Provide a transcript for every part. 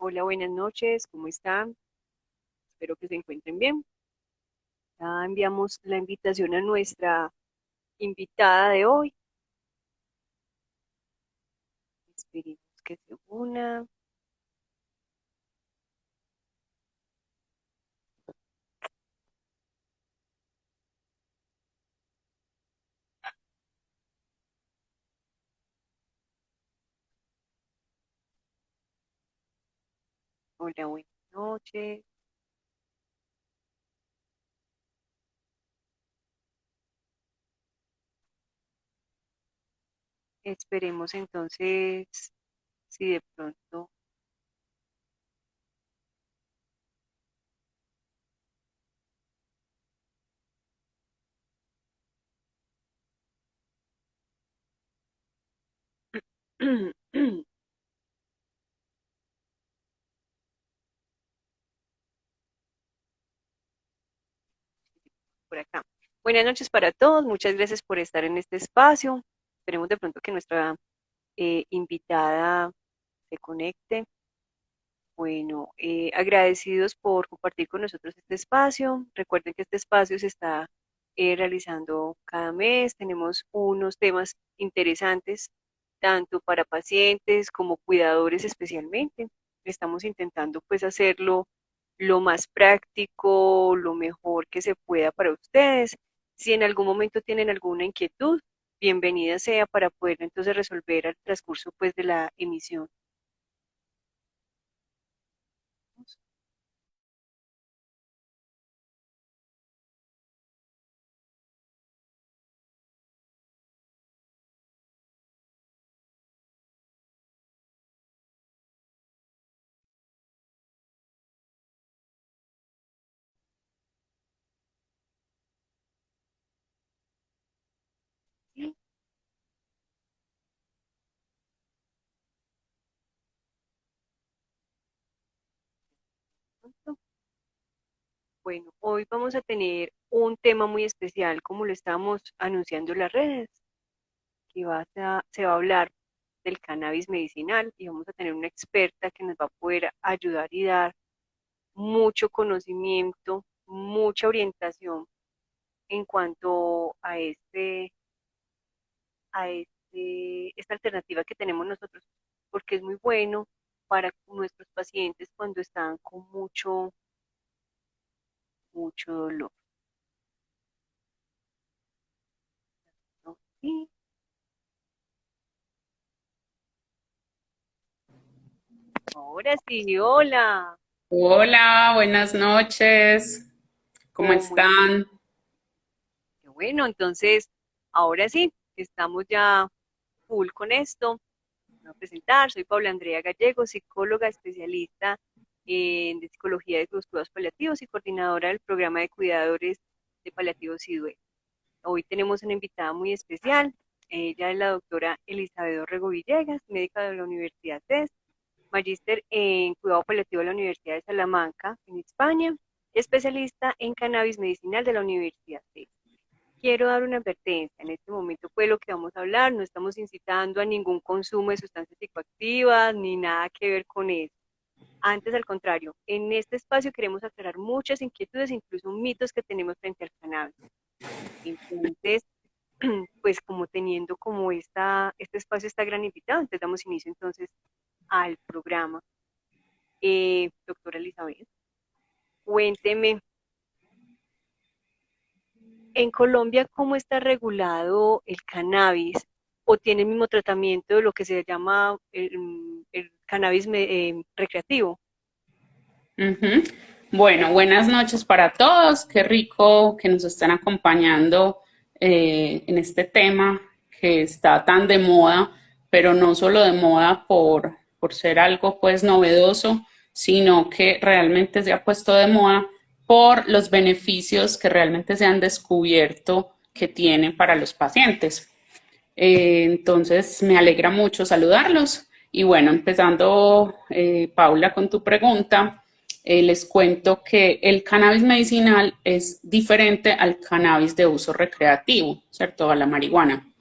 Hola, buenas noches, ¿cómo están? Espero que se encuentren bien. Ya enviamos la invitación a nuestra invitada de hoy. Esperemos que se una. Hola, buenas noches. Esperemos entonces si de pronto. Por acá. Buenas noches para todos, muchas gracias por estar en este espacio. Esperemos de pronto que nuestra invitada se conecte. Bueno, agradecidos por compartir con nosotros este espacio. Recuerden que este espacio se está realizando cada mes. Tenemos unos temas interesantes, tanto para pacientes como cuidadores especialmente. Estamos intentando pues hacerlo lo más práctico, lo mejor que se pueda para ustedes. Si en algún momento tienen alguna inquietud, bienvenida sea para poder entonces resolver al transcurso pues de la emisión. ¿Sí? Bueno, hoy vamos a tener un tema muy especial, como lo estábamos anunciando en las redes, que se va a hablar del cannabis medicinal y vamos a tener una experta que nos va a poder ayudar y dar mucho conocimiento, mucha orientación en cuanto esta alternativa que tenemos nosotros, porque es muy bueno para nuestros pacientes cuando están con mucho dolor, ¿no? Sí. Ahora sí, hola. Hola, buenas noches. ¿Cómo ¿Cómo es? están? Qué bueno, entonces, ahora sí, estamos ya full con esto. Me voy a presentar, soy Paula Andrea Gallego, psicóloga especialista de psicología de los cuidados paliativos y coordinadora del programa de cuidadores de paliativos y duelo. Hoy tenemos una invitada muy especial. Ella es la doctora Elizabeth Orrego Villegas, médica de la Universidad TES, magíster en cuidado paliativo de la Universidad de Salamanca, en España, especialista en cannabis medicinal de la Universidad TES. Quiero dar una advertencia. En este momento, pues lo que vamos a hablar, no estamos incitando a ningún consumo de sustancias psicoactivas ni nada que ver con eso. Antes, al contrario, en este espacio queremos aclarar muchas inquietudes, incluso mitos que tenemos frente al cannabis. Entonces, pues como teniendo como este espacio está gran invitado, entonces damos inicio entonces al programa. Doctora Elizabeth, cuénteme, en Colombia, ¿cómo está regulado el cannabis? ¿O tiene el mismo tratamiento de lo que se llama el cannabis recreativo? Ujú. Bueno, buenas noches para todos. Qué rico que nos estén acompañando en este tema que está tan de moda, pero no solo de moda por ser algo pues novedoso, sino que realmente se ha puesto de moda por los beneficios que realmente se han descubierto que tienen para los pacientes. Entonces, me alegra mucho saludarlos. Y bueno, empezando, Paula, con tu pregunta, les cuento que el cannabis medicinal es diferente al cannabis de uso recreativo, ¿cierto? A la marihuana.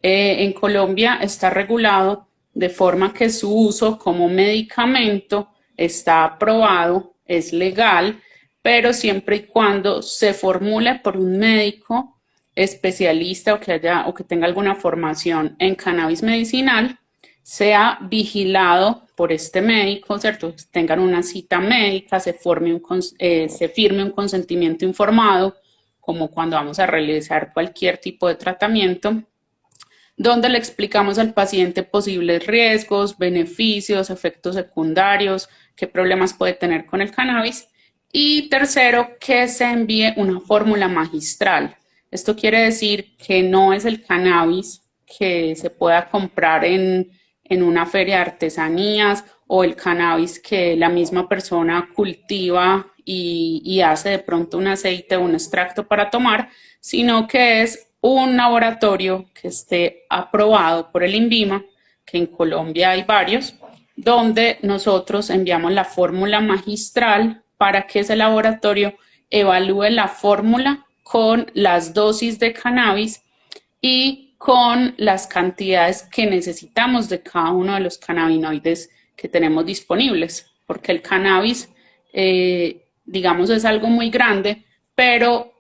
En Colombia está regulado de forma que su uso como medicamento está aprobado, es legal, pero siempre y cuando se formule por un médico especialista o que tenga alguna formación en cannabis medicinal, sea vigilado por este médico, ¿cierto? Tengan una cita médica, se firme un consentimiento informado, como cuando vamos a realizar cualquier tipo de tratamiento, donde le explicamos al paciente posibles riesgos, beneficios, efectos secundarios, qué problemas puede tener con el cannabis. Y tercero, que se envíe una fórmula magistral. Esto quiere decir que no es el cannabis que se pueda comprar en una feria de artesanías o el cannabis que la misma persona cultiva y hace de pronto un aceite o un extracto para tomar, sino que es un laboratorio que esté aprobado por el INVIMA, que en Colombia hay varios, donde nosotros enviamos la fórmula magistral para que ese laboratorio evalúe la fórmula con las dosis de cannabis y con las cantidades que necesitamos de cada uno de los cannabinoides que tenemos disponibles, porque el cannabis, digamos, es algo muy grande, pero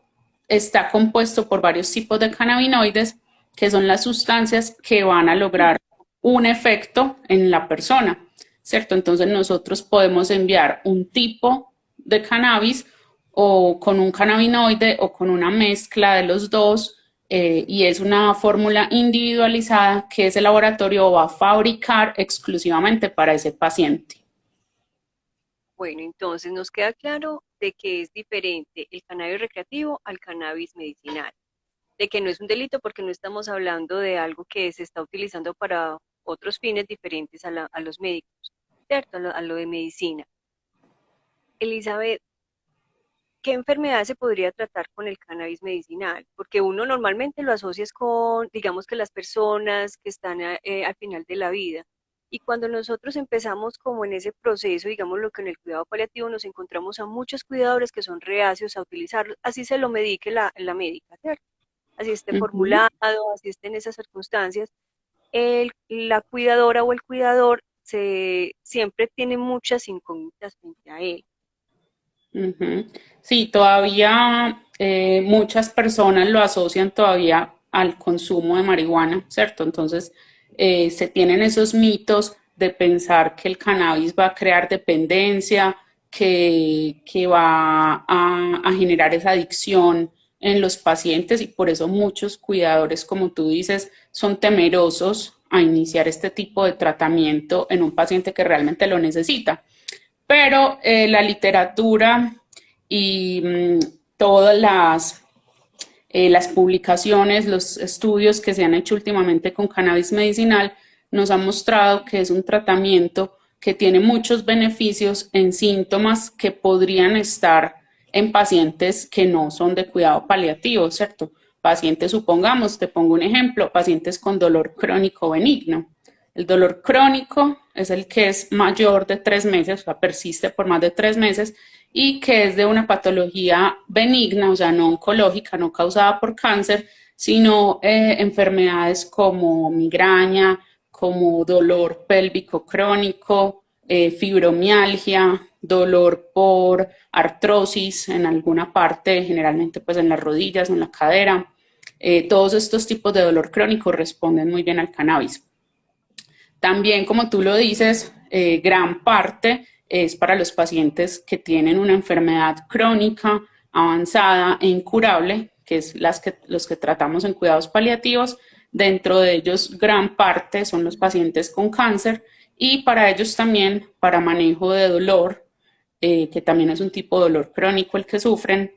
está compuesto por varios tipos de cannabinoides que son las sustancias que van a lograr un efecto en la persona, ¿cierto? Entonces nosotros podemos enviar un tipo de cannabis o con un cannabinoide o con una mezcla de los dos, y es una fórmula individualizada que ese laboratorio va a fabricar exclusivamente para ese paciente. Bueno, entonces nos queda claro de que es diferente el cannabis recreativo al cannabis medicinal, de que no es un delito porque no estamos hablando de algo que se está utilizando para otros fines diferentes a los médicos, ¿cierto? A lo de medicina. Elizabeth, ¿qué enfermedad se podría tratar con el cannabis medicinal? Porque uno normalmente lo asocia con, digamos que las personas que están al final de la vida. Y cuando nosotros empezamos como en ese proceso, digamos lo que en el cuidado paliativo nos encontramos a muchos cuidadores que son reacios a utilizarlo, así se lo medique la médica, ¿cierto? Así esté Uh -huh. formulado, así esté en esas circunstancias, la cuidadora o el cuidador siempre tiene muchas incógnitas frente a él. Ujú. Sí, todavía muchas personas lo asocian todavía al consumo de marihuana, ¿cierto? Entonces se tienen esos mitos de pensar que el cannabis va a crear dependencia, que va a generar esa adicción en los pacientes y por eso muchos cuidadores, como tú dices, son temerosos a iniciar este tipo de tratamiento en un paciente que realmente lo necesita. Pero la literatura y todas las publicaciones, los estudios que se han hecho últimamente con cannabis medicinal nos han mostrado que es un tratamiento que tiene muchos beneficios en síntomas que podrían estar en pacientes que no son de cuidado paliativo, ¿cierto? Pacientes, supongamos, te pongo un ejemplo, pacientes con dolor crónico benigno. El dolor crónico es el que es mayor de 3 meses, o sea, persiste por más de 3 meses y que es de una patología benigna, o sea, no oncológica, no causada por cáncer, sino enfermedades como migraña, como dolor pélvico crónico, fibromialgia, dolor por artrosis en alguna parte, generalmente pues en las rodillas o en la cadera. Todos estos tipos de dolor crónico responden muy bien al cannabis. También, como tú lo dices, gran parte es para los pacientes que tienen una enfermedad crónica, avanzada e incurable, que es los que tratamos en cuidados paliativos. Dentro de ellos, gran parte son los pacientes con cáncer y para ellos también, para manejo de dolor, que también es un tipo de dolor crónico el que sufren,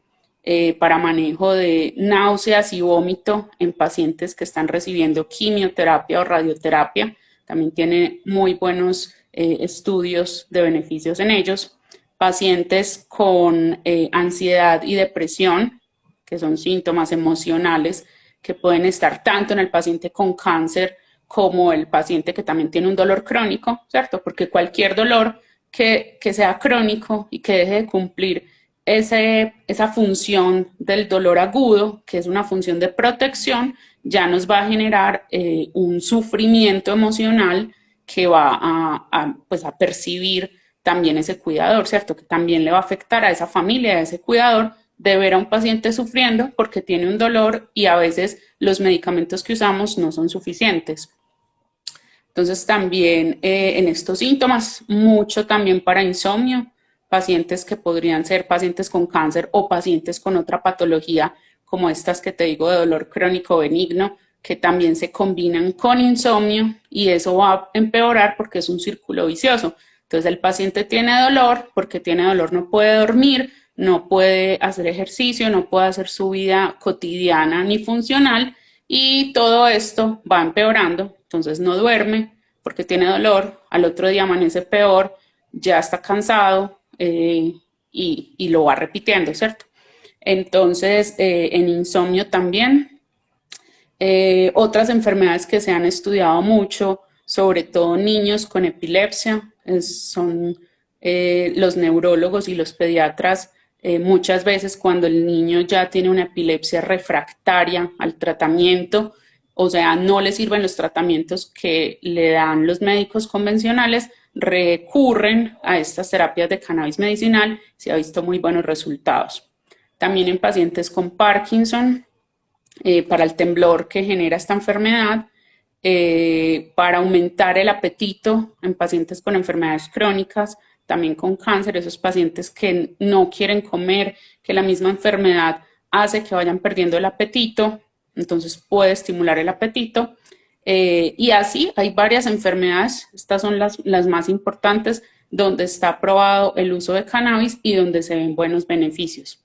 para manejo de náuseas y vómito en pacientes que están recibiendo quimioterapia o radioterapia. También tiene muy buenos estudios de beneficios en ellos. Pacientes con ansiedad y depresión, que son síntomas emocionales que pueden estar tanto en el paciente con cáncer como el paciente que también tiene un dolor crónico, ¿cierto? Porque cualquier dolor que sea crónico y que deje de cumplir esa función del dolor agudo, que es una función de protección, ya nos va a generar un sufrimiento emocional que va pues a percibir también ese cuidador, ¿cierto? Que también le va a afectar a esa familia, a ese cuidador, de ver a un paciente sufriendo porque tiene un dolor y a veces los medicamentos que usamos no son suficientes. Entonces también en estos síntomas, mucho también para insomnio, pacientes que podrían ser pacientes con cáncer o pacientes con otra patología como estas que te digo de dolor crónico benigno, que también se combinan con insomnio y eso va a empeorar porque es un círculo vicioso. Entonces el paciente tiene dolor, porque tiene dolor no puede dormir, no puede hacer ejercicio, no puede hacer su vida cotidiana ni funcional y todo esto va empeorando, entonces no duerme porque tiene dolor, al otro día amanece peor, ya está cansado y lo va repitiendo, ¿cierto? Entonces, en insomnio también. Otras enfermedades que se han estudiado mucho, sobre todo niños con epilepsia, son los neurólogos y los pediatras. Muchas veces cuando el niño ya tiene una epilepsia refractaria al tratamiento, o sea, no le sirven los tratamientos que le dan los médicos convencionales, recurren a estas terapias de cannabis medicinal, se ha visto muy buenos resultados. También en pacientes con Parkinson, para el temblor que genera esta enfermedad, para aumentar el apetito en pacientes con enfermedades crónicas, también con cáncer, esos pacientes que no quieren comer, que la misma enfermedad hace que vayan perdiendo el apetito, entonces puede estimular el apetito. Y así hay varias enfermedades, estas son las más importantes, donde está aprobado el uso de cannabis y donde se ven buenos beneficios.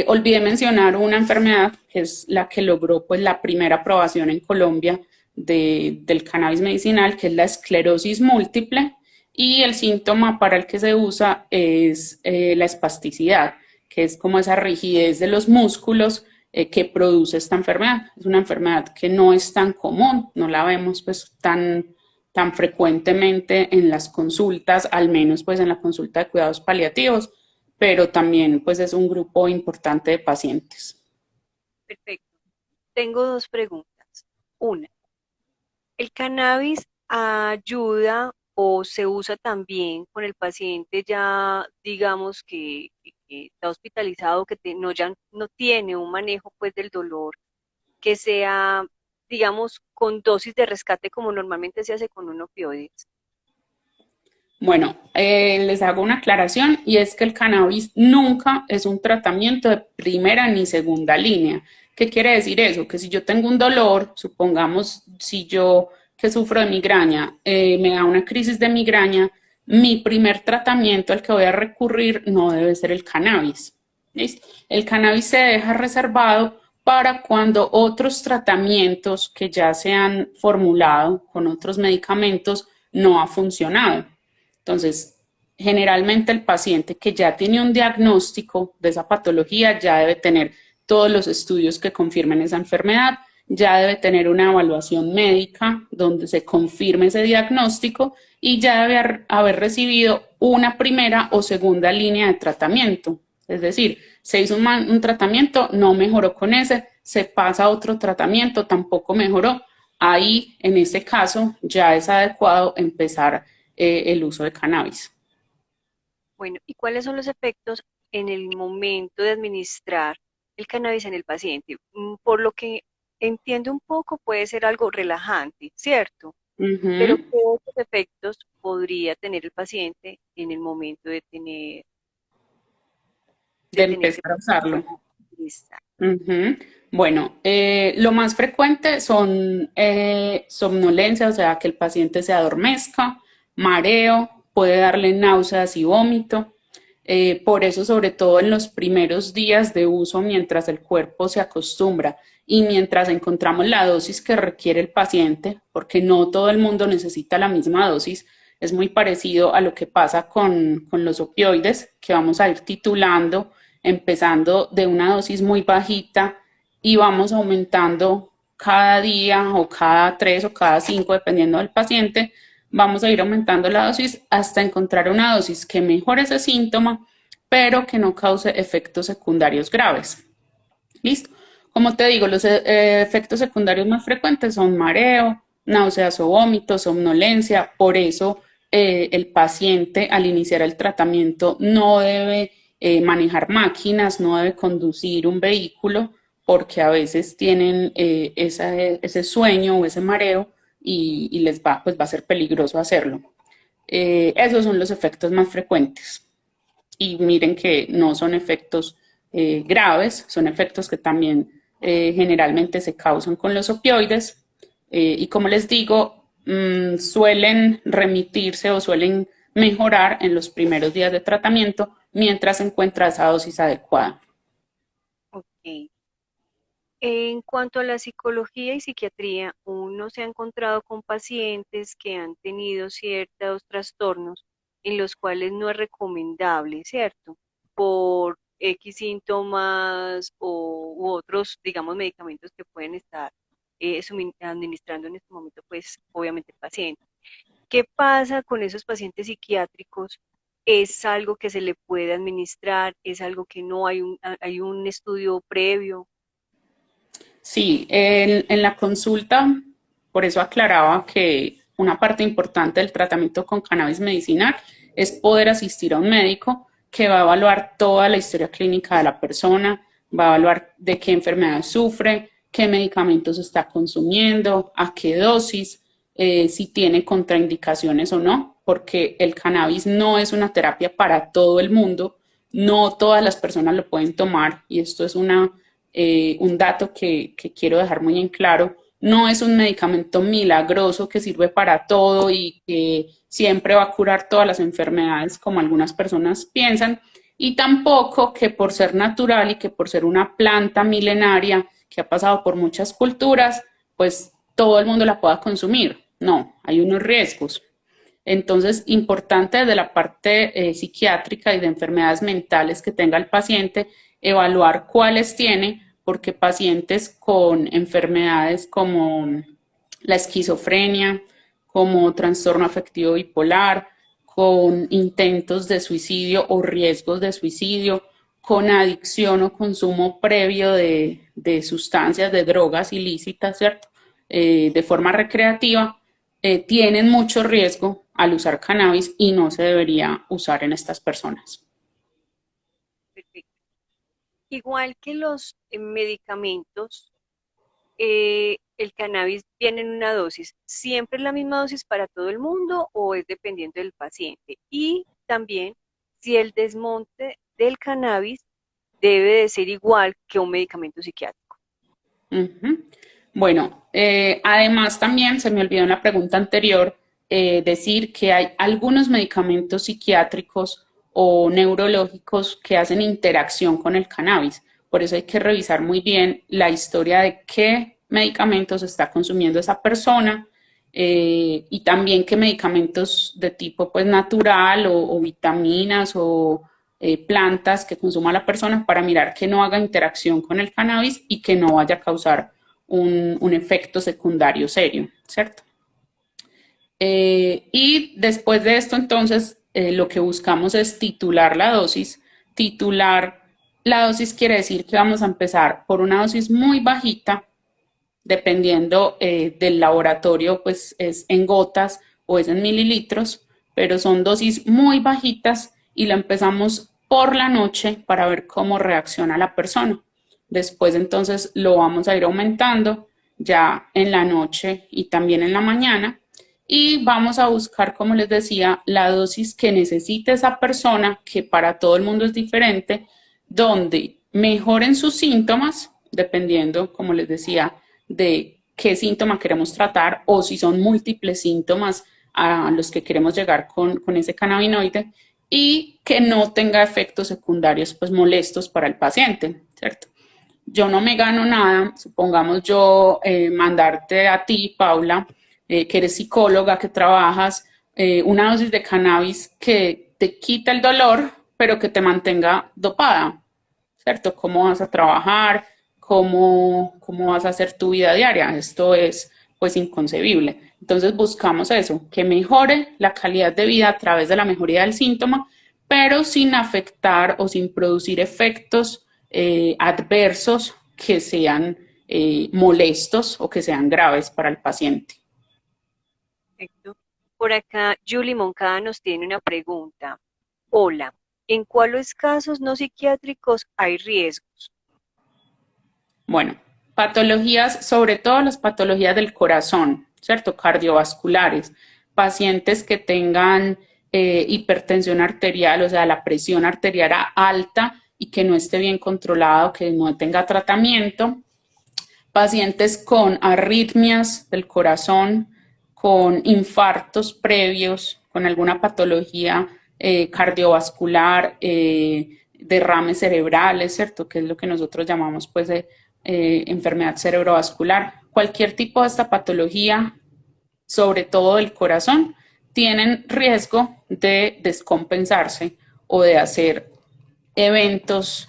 Olvidé mencionar una enfermedad que es la que logró pues, la primera aprobación en Colombia del cannabis medicinal, que es la esclerosis múltiple, y el síntoma para el que se usa es la espasticidad, que es como esa rigidez de los músculos que produce esta enfermedad. Es una enfermedad que no es tan común, no la vemos pues tan frecuentemente en las consultas, al menos pues en la consulta de cuidados paliativos, pero también pues es un grupo importante de pacientes. Perfecto. Tengo dos preguntas. Una, ¿el cannabis ayuda o se usa también con el paciente ya, digamos, que está hospitalizado, no, ya no tiene un manejo pues del dolor, que sea, digamos, con dosis de rescate como normalmente se hace con un opioides? Bueno, les hago una aclaración y es que el cannabis nunca es un tratamiento de primera ni segunda línea. ¿Qué quiere decir eso? Que si yo tengo un dolor, supongamos si yo que sufro de migraña, me da una crisis de migraña, mi primer tratamiento al que voy a recurrir no debe ser el cannabis. ¿Listo? El cannabis se deja reservado para cuando otros tratamientos que ya se han formulado con otros medicamentos no ha funcionado. Entonces, generalmente el paciente que ya tiene un diagnóstico de esa patología ya debe tener todos los estudios que confirmen esa enfermedad, ya debe tener una evaluación médica donde se confirme ese diagnóstico y ya debe haber recibido una primera o segunda línea de tratamiento. Es decir, se hizo un tratamiento, no mejoró con ese, se pasa a otro tratamiento, tampoco mejoró. Ahí, en ese caso, ya es adecuado empezar el uso de cannabis. Bueno, ¿y cuáles son los efectos en el momento de administrar el cannabis en el paciente? Por lo que entiendo un poco, puede ser algo relajante, ¿cierto? Uh Pero -huh. ¿qué otros efectos podría tener el paciente en el momento De de tener que empezar a usarlo. utilizar? Uh -huh. Bueno, lo más frecuente son somnolencia, o sea, que el paciente se adormezca, mareo, puede darle náuseas y vómito. Por eso, sobre todo en los primeros días de uso, mientras el cuerpo se acostumbra y mientras encontramos la dosis que requiere el paciente, porque no todo el mundo necesita la misma dosis, es muy parecido a lo que pasa con los opioides, que vamos a ir titulando, empezando de una dosis muy bajita y vamos aumentando cada día o cada 3 o cada 5, dependiendo del paciente, vamos a ir aumentando la dosis hasta encontrar una dosis que mejore ese síntoma, pero que no cause efectos secundarios graves. ¿Listo? Como te digo, los efectos secundarios más frecuentes son mareo, náuseas o vómitos, somnolencia, por eso el paciente al iniciar el tratamiento no debe manejar máquinas, no debe conducir un vehículo porque a veces tienen ese sueño o ese mareo y les va, pues va a ser peligroso hacerlo. Esos son los efectos más frecuentes. Y miren que no son efectos graves, son efectos que también generalmente se causan con los opioides. Y como les digo, suelen remitirse o suelen mejorar en los primeros días de tratamiento mientras se encuentra esa dosis adecuada. Ok. En cuanto a la psicología y psiquiatría, uno se ha encontrado con pacientes que han tenido ciertos trastornos en los cuales no es recomendable, ¿cierto? Por X síntomas u otros, digamos, medicamentos que pueden estar administrando en este momento, pues obviamente el paciente. ¿Qué pasa con esos pacientes psiquiátricos? ¿Es algo que se le puede administrar? ¿Es algo que no hay un estudio previo? Sí, en la consulta, por eso aclaraba que una parte importante del tratamiento con cannabis medicinal es poder asistir a un médico que va a evaluar toda la historia clínica de la persona, va a evaluar de qué enfermedad sufre, qué medicamentos está consumiendo, a qué dosis, si tiene contraindicaciones o no, porque el cannabis no es una terapia para todo el mundo, no todas las personas lo pueden tomar y esto es un dato que quiero dejar muy en claro, no es un medicamento milagroso que sirve para todo y que siempre va a curar todas las enfermedades como algunas personas piensan, y tampoco que por ser natural y que por ser una planta milenaria que ha pasado por muchas culturas, pues todo el mundo la pueda consumir. No, hay unos riesgos. Entonces, importante desde la parte psiquiátrica y de enfermedades mentales que tenga el paciente, evaluar cuáles tiene, porque pacientes con enfermedades como la esquizofrenia, como trastorno afectivo bipolar, con intentos de suicidio o riesgos de suicidio, con adicción o consumo previo de sustancias, de drogas ilícitas, ¿cierto? De forma recreativa, tienen mucho riesgo al usar cannabis y no se debería usar en estas personas. Perfecto. Igual que los medicamentos, el cannabis viene en una dosis. ¿Siempre es la misma dosis para todo el mundo o es dependiendo del paciente? Y también si el desmonte del cannabis debe de ser igual que un medicamento psiquiátrico. Ujú. Bueno, además también se me olvidó en la pregunta anterior decir que hay algunos medicamentos psiquiátricos o neurológicos que hacen interacción con el cannabis. Por eso hay que revisar muy bien la historia de qué medicamentos está consumiendo esa persona y también qué medicamentos de tipo pues natural o vitaminas o plantas que consuma la persona para mirar que no haga interacción con el cannabis y que no vaya a causar un efecto secundario serio, ¿cierto? Y después de esto, entonces, lo que buscamos es titular la dosis. Titular la dosis quiere decir que vamos a empezar por una dosis muy bajita, dependiendo del laboratorio, pues es en gotas o es en mililitros, pero son dosis muy bajitas y la empezamos por la noche para ver cómo reacciona la persona. Después entonces lo vamos a ir aumentando ya en la noche y también en la mañana y vamos a buscar, como les decía, la dosis que necesite esa persona, que para todo el mundo es diferente, donde mejoren sus síntomas, dependiendo, como les decía, de qué síntoma queremos tratar o si son múltiples síntomas a los que queremos llegar con ese cannabinoide y que no tenga efectos secundarios pues molestos para el paciente, ¿cierto? Yo no me gano nada, supongamos yo mandarte a ti, Paula, que eres psicóloga, que trabajas, una dosis de cannabis que te quita el dolor, pero que te mantenga dopada, ¿cierto? ¿Cómo vas a trabajar? ¿Cómo vas a hacer tu vida diaria? Esto es pues inconcebible. Entonces buscamos eso, que mejore la calidad de vida a través de la mejoría del síntoma, pero sin afectar o sin producir efectos adversos que sean molestos o que sean graves para el paciente. Perfecto. Por acá, Julie Moncada nos tiene una pregunta. Hola, ¿en cuáles casos no psiquiátricos hay riesgos? Bueno, patologías, sobre todo las patologías del corazón, ¿cierto? Cardiovasculares, pacientes que tengan hipertensión arterial, o sea, la presión arterial alta y que no esté bien controlado, que no tenga tratamiento, pacientes con arritmias del corazón, con infartos previos, con alguna patología cardiovascular, derrames cerebrales, ¿cierto? Que es lo que nosotros llamamos pues enfermedad cerebrovascular. Cualquier tipo de esta patología, sobre todo del corazón, tienen riesgo de descompensarse o de hacer eventos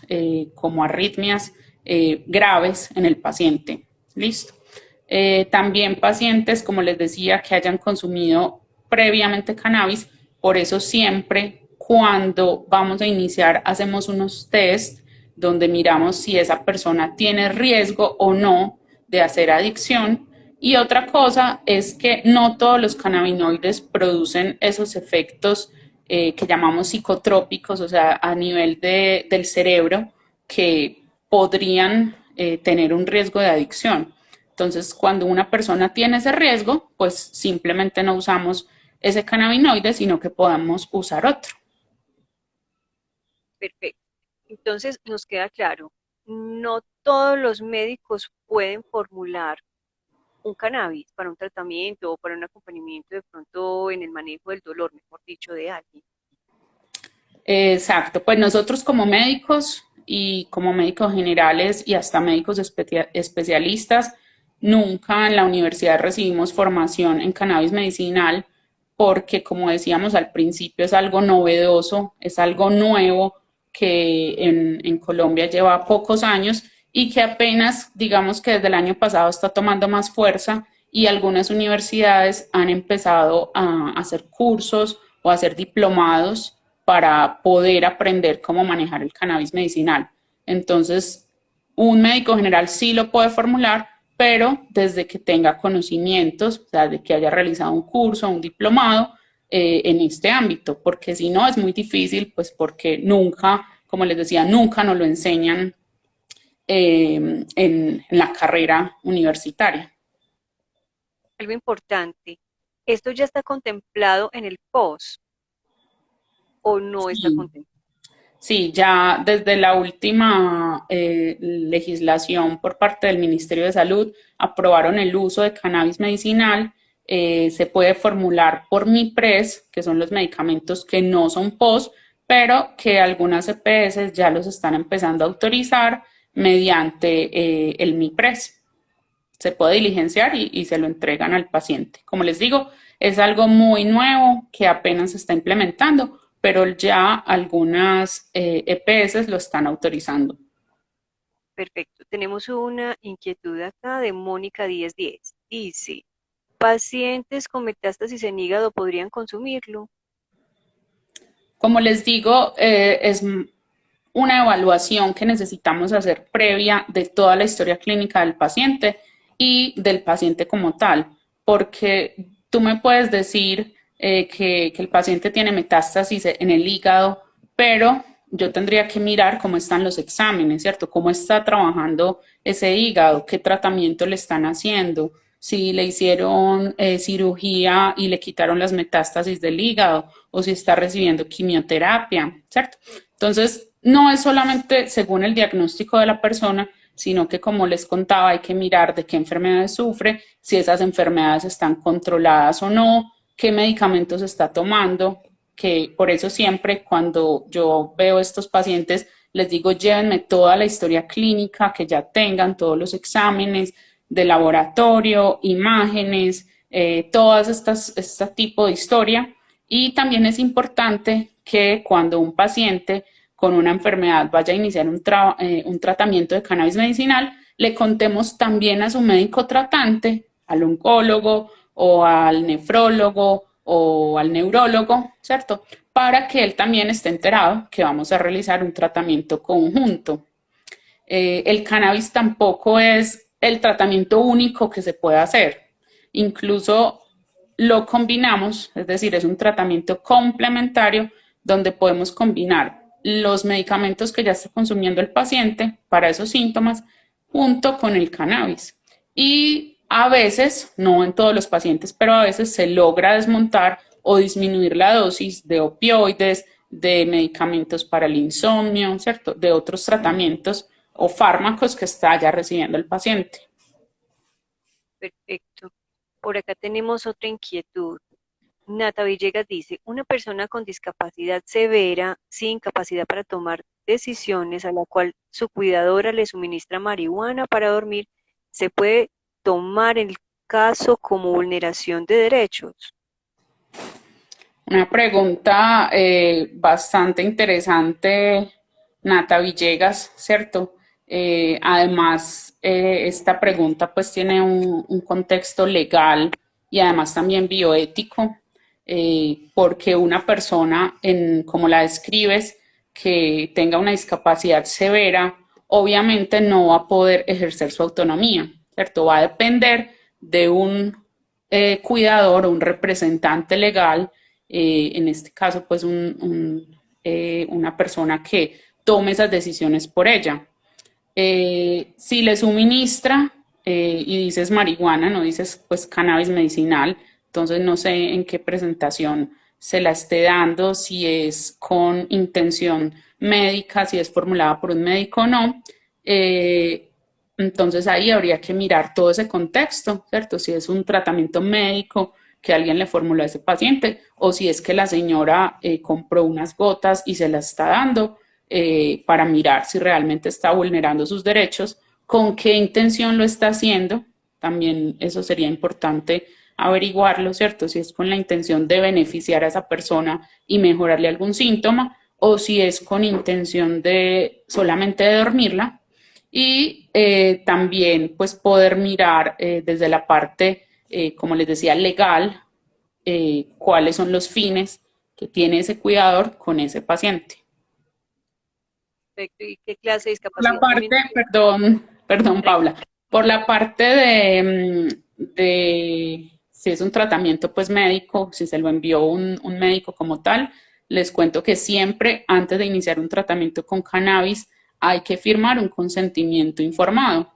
como arritmias graves en el paciente. ¿Listo? También pacientes, como les decía, que hayan consumido previamente cannabis, por eso siempre cuando vamos a iniciar hacemos unos test donde miramos si esa persona tiene riesgo o no de hacer adicción. Y otra cosa es que no todos los cannabinoides producen esos efectos que llamamos psicotrópicos, o sea, a nivel del cerebro, que podrían tener un riesgo de adicción. Entonces, cuando una persona tiene ese riesgo, pues simplemente no usamos ese cannabinoide, sino que podamos usar otro. Perfecto. Entonces, nos queda claro, no todos los médicos pueden formular un cannabis para un tratamiento o para un acompañamiento de pronto en el manejo del dolor, mejor dicho, de alguien. Exacto, pues nosotros como médicos y como médicos generales y hasta médicos especialistas, nunca en la universidad recibimos formación en cannabis medicinal porque, como decíamos al principio, es algo novedoso, es algo nuevo que en Colombia lleva pocos años y que apenas, digamos que desde el año pasado está tomando más fuerza y algunas universidades han empezado a hacer cursos o a hacer diplomados para poder aprender cómo manejar el cannabis medicinal. Entonces, un médico general sí lo puede formular, pero desde que tenga conocimientos, o sea, de que haya realizado un curso, un diplomado en este ámbito, porque si no es muy difícil, pues porque nunca, como les decía, nunca nos lo enseñan en la carrera universitaria. Algo importante, ¿esto ya está contemplado en el POS o no está Sí. contemplado? Sí, ya desde la última legislación por parte del Ministerio de Salud aprobaron el uso de cannabis medicinal. Se puede formular por MIPRES, que son los medicamentos que no son POS, pero que algunas EPS ya los están empezando a autorizar mediante el MIPRES. Se puede diligenciar y se lo entregan al paciente. Como les digo, es algo muy nuevo que apenas se está implementando, pero ya algunas EPS lo están autorizando. Perfecto. Tenemos una inquietud acá de Mónica 1010. Dice, ¿pacientes con metástasis en hígado podrían consumirlo? Como les digo, es una evaluación que necesitamos hacer previa de toda la historia clínica del paciente y del paciente como tal, porque tú me puedes decir que el paciente tiene metástasis en el hígado, pero yo tendría que mirar cómo están los exámenes, ¿cierto? Cómo está trabajando ese hígado, qué tratamiento le están haciendo, si le hicieron cirugía y le quitaron las metástasis del hígado o si está recibiendo quimioterapia, ¿cierto? Entonces, no es solamente según el diagnóstico de la persona, sino que como les contaba, hay que mirar de qué enfermedades sufre, si esas enfermedades están controladas o no, qué medicamentos está tomando, que por eso siempre cuando yo veo a estos pacientes les digo llévenme toda la historia clínica, que ya tengan todos los exámenes de laboratorio, imágenes, todas este tipo de historia. Y también es importante que cuando un paciente con una enfermedad vaya a iniciar un tratamiento de cannabis medicinal, le contemos también a su médico tratante, al oncólogo o al nefrólogo o al neurólogo, ¿cierto? Para que él también esté enterado que vamos a realizar un tratamiento conjunto. El cannabis tampoco es el tratamiento único que se puede hacer. Incluso lo combinamos, es decir, es un tratamiento complementario donde podemos combinar los medicamentos que ya está consumiendo el paciente para esos síntomas junto con el cannabis. Y a veces, no en todos los pacientes, pero a veces se logra desmontar o disminuir la dosis de opioides, de medicamentos para el insomnio, ¿cierto? De otros tratamientos o fármacos que está ya recibiendo el paciente. Perfecto. Por acá tenemos otra inquietud. Nata Villegas dice, una persona con discapacidad severa, sin capacidad para tomar decisiones, a la cual su cuidadora le suministra marihuana para dormir, ¿se puede tomar el caso como vulneración de derechos? Una pregunta bastante interesante, Nata Villegas, ¿cierto? Además, esta pregunta pues tiene un contexto legal y además también bioético, porque una persona, como la describes, que tenga una discapacidad severa, obviamente no va a poder ejercer su autonomía, ¿cierto? Va a depender de un cuidador o un representante legal, en este caso, pues una persona que tome esas decisiones por ella. Si le suministra y dices marihuana, no dices pues cannabis medicinal, entonces no sé en qué presentación se la esté dando, si es con intención médica, si es formulada por un médico o no. Entonces ahí habría que mirar todo ese contexto, ¿cierto? Si es un tratamiento médico que alguien le formuló a ese paciente o si es que la señora compró unas gotas y se las está dando para mirar si realmente está vulnerando sus derechos, con qué intención lo está haciendo. También eso sería importante averiguarlo, ¿cierto? Si es con la intención de beneficiar a esa persona y mejorarle algún síntoma o si es con intención de solamente de dormirla. Y también pues poder mirar desde la parte, como les decía, legal, cuáles son los fines que tiene ese cuidador con ese paciente. Perfecto. ¿Y qué clase de La discapacidad también? parte, perdón, Paula, por la parte de si es un tratamiento pues médico, si se lo envió un médico como tal, les cuento que siempre antes de iniciar un tratamiento con cannabis hay que firmar un consentimiento informado,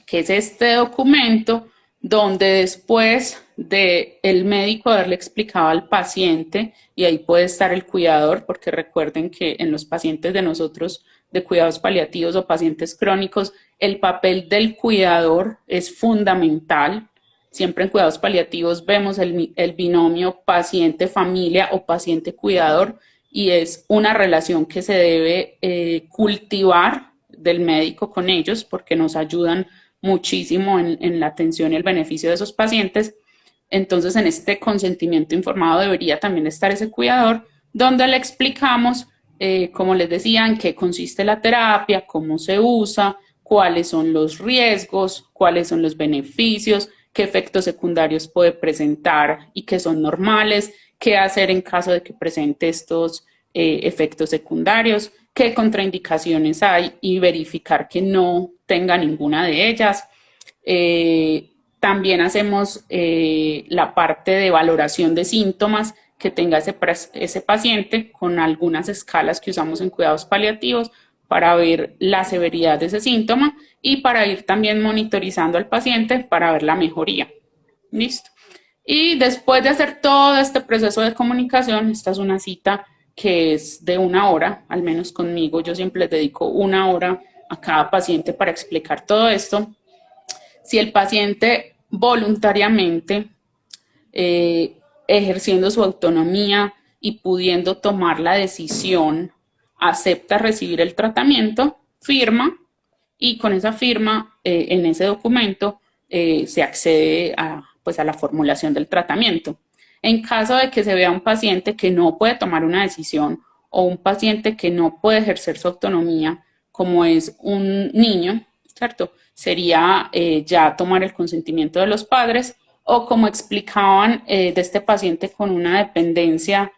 que es este documento donde después de el médico haberle explicado al paciente, y ahí puede estar el cuidador, porque recuerden que en los pacientes de nosotros de cuidados paliativos o pacientes crónicos, el papel del cuidador es fundamental. Siempre en cuidados paliativos vemos el binomio paciente-familia o paciente-cuidador y es una relación que se debe cultivar del médico con ellos porque nos ayudan muchísimo en la atención y el beneficio de esos pacientes. Entonces, en este consentimiento informado debería también estar ese cuidador, donde le explicamos, como les decía, en qué consiste la terapia, cómo se usa, cuáles son los riesgos, cuáles son los beneficios, qué efectos secundarios puede presentar y que son normales, qué hacer en caso de que presente estos efectos secundarios, qué contraindicaciones hay y verificar que no tenga ninguna de ellas. También hacemos la parte de valoración de síntomas que tenga ese paciente con algunas escalas que usamos en cuidados paliativos para ver la severidad de ese síntoma y para ir también monitorizando al paciente para ver la mejoría. ¿Listo? Y después de hacer todo este proceso de comunicación, esta es una cita que es de 1 hora, al menos conmigo, yo siempre les dedico 1 hora a cada paciente para explicar todo esto. Si el paciente voluntariamente, ejerciendo su autonomía y pudiendo tomar la decisión, acepta recibir el tratamiento, firma y con esa firma, en ese documento, se accede pues, a la formulación del tratamiento. En caso de que se vea un paciente que no puede tomar una decisión o un paciente que no puede ejercer su autonomía, como es un niño, ¿cierto? Sería ya tomar el consentimiento de los padres o como explicaban de este paciente con una dependencia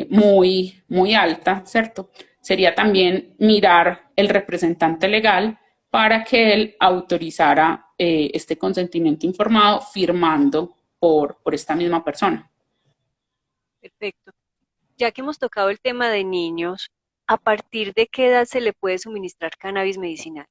muy, muy alta, ¿cierto? Sería también mirar el representante legal para que él autorizara este consentimiento informado firmando por esta misma persona. Perfecto. Ya que hemos tocado el tema de niños, ¿a partir de qué edad se le puede suministrar cannabis medicinal?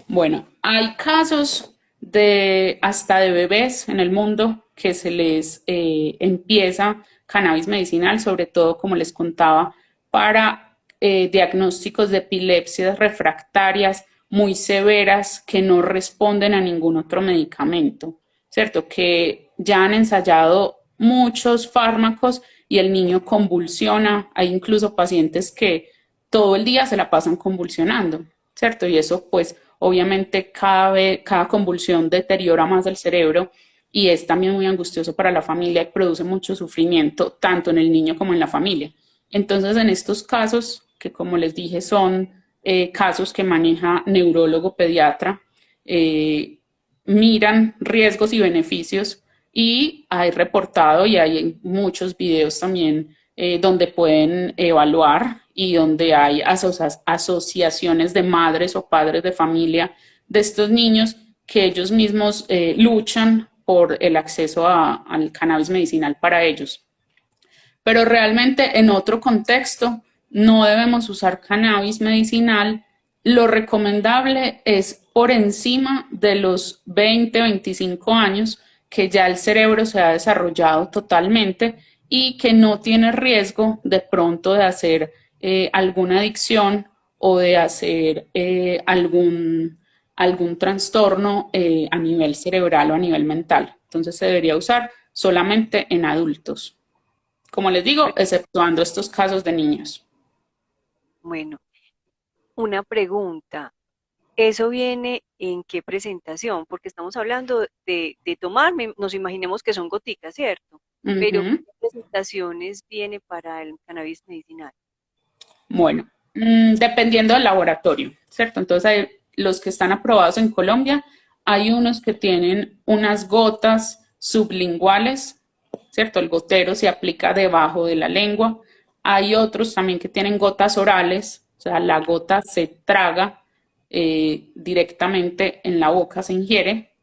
Bueno, hay casos de hasta de bebés en el mundo que se les empieza cannabis medicinal, sobre todo, como les contaba, para diagnósticos de epilepsias refractarias muy severas que no responden a ningún otro medicamento, ¿cierto? Que ya han ensayado muchos fármacos y el niño convulsiona. Hay incluso pacientes que todo el día se la pasan convulsionando, ¿cierto? Y eso pues obviamente cada convulsión deteriora más el cerebro y es también muy angustioso para la familia y produce mucho sufrimiento tanto en el niño como en la familia. Entonces, en estos casos, que como les dije son casos que maneja neurólogo pediatra, miran riesgos y beneficios y hay reportado y hay muchos videos también donde pueden evaluar y donde hay asociaciones de madres o padres de familia de estos niños que ellos mismos luchan por el acceso al cannabis medicinal para ellos. Pero realmente en otro contexto no debemos usar cannabis medicinal. Lo recomendable es por encima de los 20, 25 años que ya el cerebro se ha desarrollado totalmente y que no tiene riesgo de pronto de hacer alguna adicción o de hacer algún trastorno a nivel cerebral o a nivel mental. Entonces se debería usar solamente en adultos. Como les digo, exceptuando estos casos de niños. Bueno, una pregunta. ¿Eso viene en qué presentación? Porque estamos hablando de tomar, nos imaginemos que son goticas, ¿cierto? Pero ¿qué Ujú. presentaciones viene para el cannabis medicinal? Bueno, dependiendo del laboratorio, ¿cierto? Entonces, hay los que están aprobados en Colombia, hay unos que tienen unas gotas sublinguales, ¿cierto? El gotero se aplica debajo de la lengua. Hay otros también que tienen gotas orales, o sea, la gota se traga directamente en la boca, se ingiere.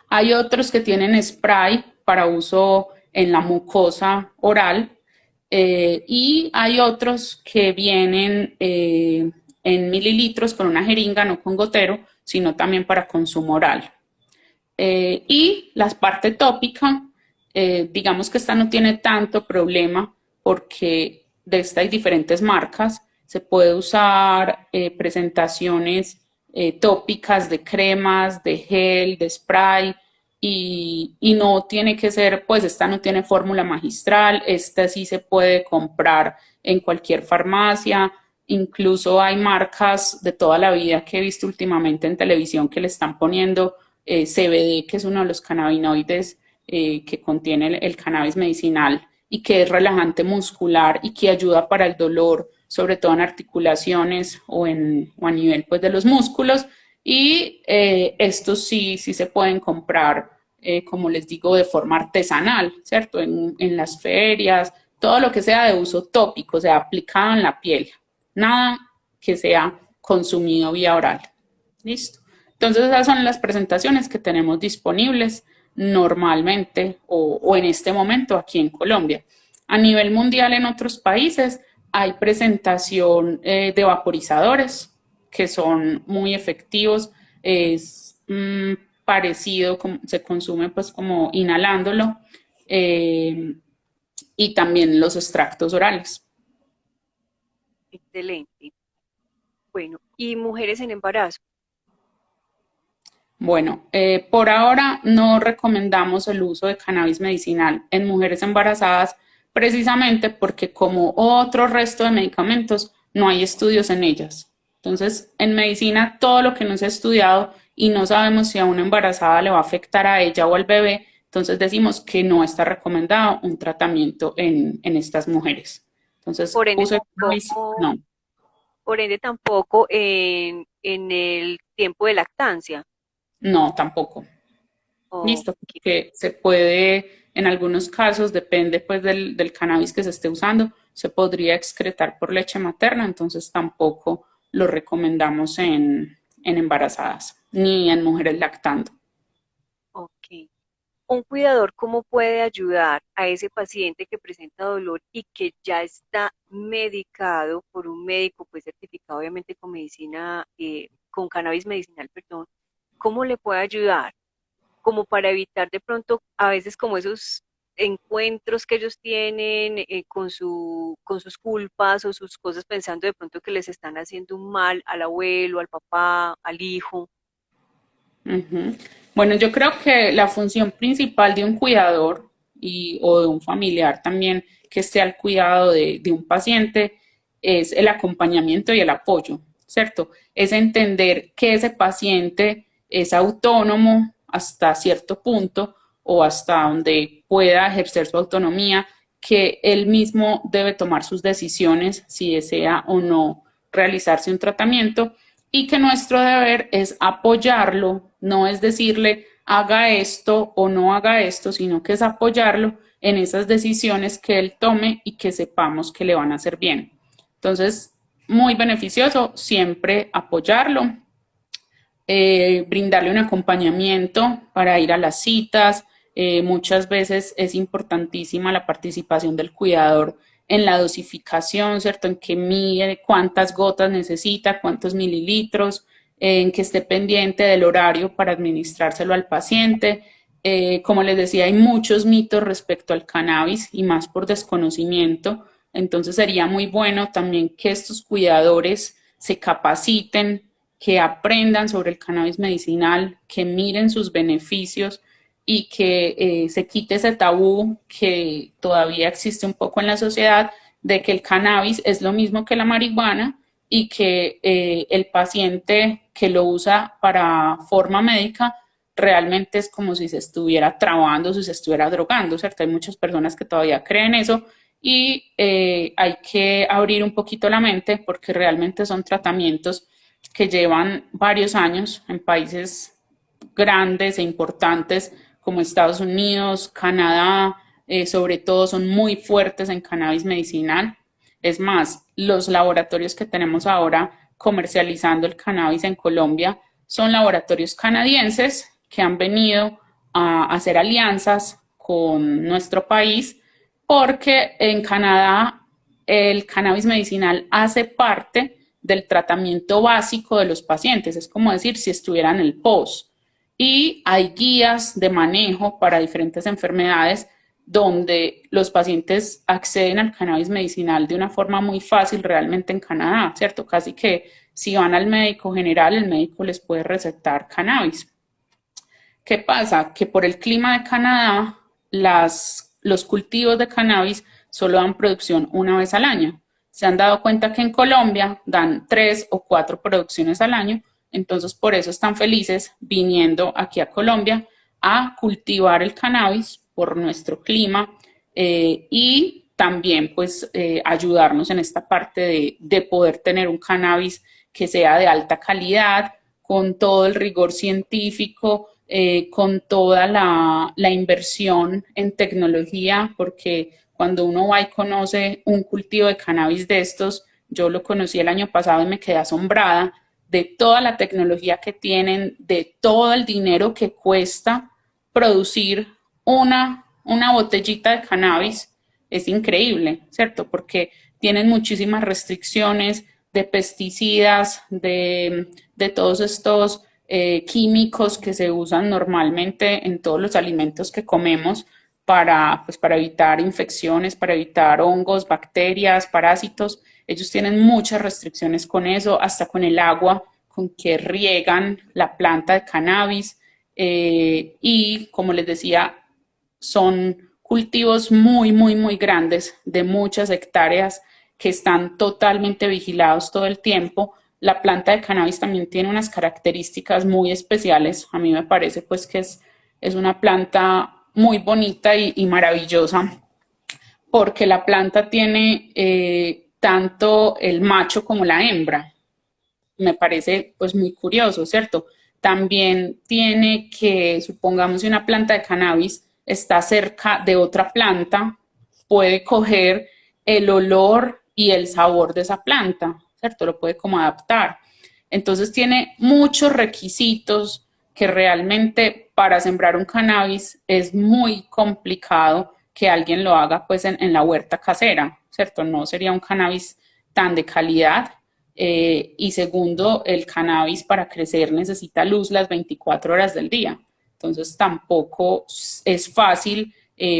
Hay otros que tienen spray para uso en la mucosa oral y hay otros que vienen en mililitros con una jeringa, no con gotero, sino también para consumo oral. Y la parte tópica, digamos que esta no tiene tanto problema porque de esta hay diferentes marcas. Se puede usar presentaciones tópicas de cremas, de gel, de spray y no tiene que ser, pues esta no tiene fórmula magistral, esta sí se puede comprar en cualquier farmacia. Incluso hay marcas de toda la vida que he visto últimamente en televisión que le están poniendo CBD, que es uno de los cannabinoides que contiene el cannabis medicinal y que es relajante muscular y que ayuda para el dolor, sobre todo en articulaciones o a nivel pues, de los músculos. Y estos sí se pueden comprar, como les digo, de forma artesanal, ¿cierto? En las ferias, todo lo que sea de uso tópico, o sea, aplicado en la piel. Nada que sea consumido vía oral. ¿Listo? Entonces esas son las presentaciones que tenemos disponibles normalmente o en este momento aquí en Colombia. A nivel mundial en otros países hay presentación de vaporizadores que son muy efectivos, es parecido, se consume pues como inhalándolo y también los extractos orales. Excelente. Bueno, y mujeres en embarazo. Bueno, por ahora no recomendamos el uso de cannabis medicinal en mujeres embarazadas precisamente porque como otro resto de medicamentos no hay estudios en ellas. Entonces, en medicina todo lo que no se ha estudiado y no sabemos si a una embarazada le va a afectar a ella o al bebé, entonces decimos que no está recomendado un tratamiento en estas mujeres. Entonces, Por ende uso de cannabis, tampoco, no, por ende tampoco en el tiempo de lactancia. no, tampoco. Ok, Listo, que se puede, en algunos casos, depende pues del cannabis que se esté usando, se podría excretar por leche materna, entonces tampoco lo recomendamos en embarazadas ni en mujeres lactando. ok. un cuidador, ¿cómo puede ayudar a ese paciente que presenta dolor y que ya está medicado por un médico, pues certificado obviamente con medicina, con cannabis medicinal, perdón? ¿Cómo le puede ayudar? Como para evitar de pronto a veces como esos encuentros que ellos tienen con sus culpas o sus cosas pensando de pronto que les están haciendo un mal al abuelo, al papá, al hijo. Ujú. Bueno, yo creo que la función principal de un cuidador o de un familiar también que esté al cuidado de un paciente es el acompañamiento y el apoyo, ¿cierto? Es entender que ese paciente es autónomo hasta cierto punto o hasta donde pueda ejercer su autonomía, que él mismo debe tomar sus decisiones si desea o no realizarse un tratamiento y que nuestro deber es apoyarlo, no es decirle haga esto o no haga esto, sino que es apoyarlo en esas decisiones que él tome y que sepamos que le van a hacer bien. Entonces, muy beneficioso siempre apoyarlo, brindarle un acompañamiento para ir a las citas. Muchas veces es importantísima la participación del cuidador en la dosificación, ¿cierto? En que mide cuántas gotas necesita, cuántos mililitros, en que esté pendiente del horario para administrárselo al paciente. Como les decía, hay muchos mitos respecto al cannabis y más por desconocimiento. Entonces sería muy bueno también que estos cuidadores se capaciten, que aprendan sobre el cannabis medicinal, que miren sus beneficios y que se quite ese tabú que todavía existe un poco en la sociedad de que el cannabis es lo mismo que la marihuana y que el paciente que lo usa para forma médica realmente es como si se estuviera trabando, si se estuviera drogando, ¿cierto? Hay muchas personas que todavía creen eso y hay que abrir un poquito la mente porque realmente son tratamientos que llevan varios años en países grandes e importantes como Estados Unidos, Canadá, sobre todo son muy fuertes en cannabis medicinal. Es más, los laboratorios que tenemos ahora comercializando el cannabis en Colombia son laboratorios canadienses que han venido a hacer alianzas con nuestro país porque en Canadá el cannabis medicinal hace parte del tratamiento básico de los pacientes, es como decir si estuvieran en el POS. Y hay guías de manejo para diferentes enfermedades donde los pacientes acceden al cannabis medicinal de una forma muy fácil realmente en Canadá, ¿cierto? Casi que si van al médico general, el médico les puede recetar cannabis. ¿Qué pasa? Que por el clima de Canadá, los cultivos de cannabis solo dan producción una vez al año. Se han dado cuenta que en Colombia dan 3 o 4 producciones al año, entonces por eso están felices viniendo aquí a Colombia a cultivar el cannabis por nuestro clima y también pues ayudarnos en esta parte de poder tener un cannabis que sea de alta calidad, con todo el rigor científico, con toda la inversión en tecnología, porque cuando uno va y conoce un cultivo de cannabis de estos, yo lo conocí el año pasado y me quedé asombrada de toda la tecnología que tienen, de todo el dinero que cuesta producir una botellita de cannabis. Es increíble, ¿cierto? Porque tienen muchísimas restricciones de pesticidas, de todos estos químicos que se usan normalmente en todos los alimentos que comemos pues, para evitar infecciones, para evitar hongos, bacterias, parásitos. Ellos tienen muchas restricciones con eso, hasta con el agua con que riegan la planta de cannabis. Y como les decía, son cultivos muy, muy, muy grandes, de muchas hectáreas, que están totalmente vigilados todo el tiempo. La planta de cannabis también tiene unas características muy especiales. A mí me parece pues que es una planta muy bonita y maravillosa porque la planta tiene tanto el macho como la hembra. Me parece pues muy curioso, ¿cierto? También tiene que, supongamos, si una planta de cannabis está cerca de otra planta, puede coger el olor y el sabor de esa planta, ¿cierto? Lo puede como adaptar. Entonces tiene muchos requisitos que realmente para sembrar un cannabis es muy complicado que alguien lo haga pues en la huerta casera, ¿cierto? No sería un cannabis tan de calidad. Y segundo, el cannabis para crecer necesita luz las 24 horas del día. Entonces tampoco es fácil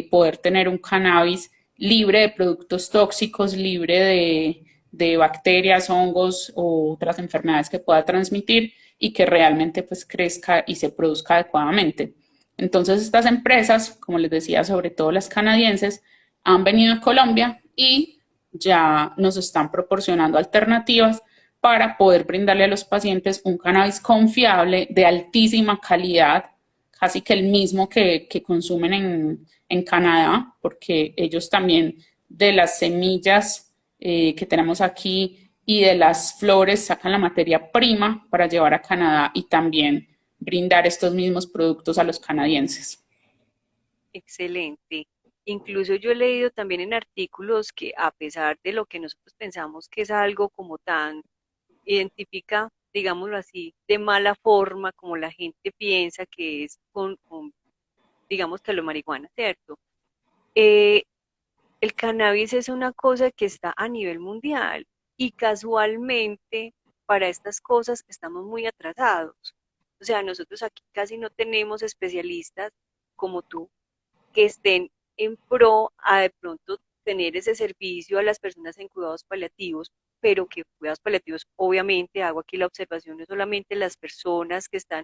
poder tener un cannabis libre de productos tóxicos, libre de bacterias, hongos o otras enfermedades que pueda transmitir y que realmente pues crezca y se produzca adecuadamente. Entonces estas empresas, como les decía, sobre todo las canadienses, han venido a Colombia y ya nos están proporcionando alternativas para poder brindarle a los pacientes un cannabis confiable, de altísima calidad, casi que el mismo que consumen en Canadá, porque ellos también de las semillas que tenemos aquí y de las flores sacan la materia prima para llevar a Canadá y también brindar estos mismos productos a los canadienses. Excelente. Incluso yo he leído también en artículos que a pesar de lo que nosotros pensamos que es algo como tan identifica, digámoslo así, de mala forma, como la gente piensa que es digamos que la marihuana, ¿cierto? Eh, el cannabis es una cosa que está a nivel mundial y casualmente para estas cosas estamos muy atrasados. O sea, nosotros aquí casi no tenemos especialistas como tú que estén en pro a de pronto tener ese servicio a las personas en cuidados paliativos, pero que cuidados paliativos, obviamente, hago aquí la observación, no solamente las personas que están,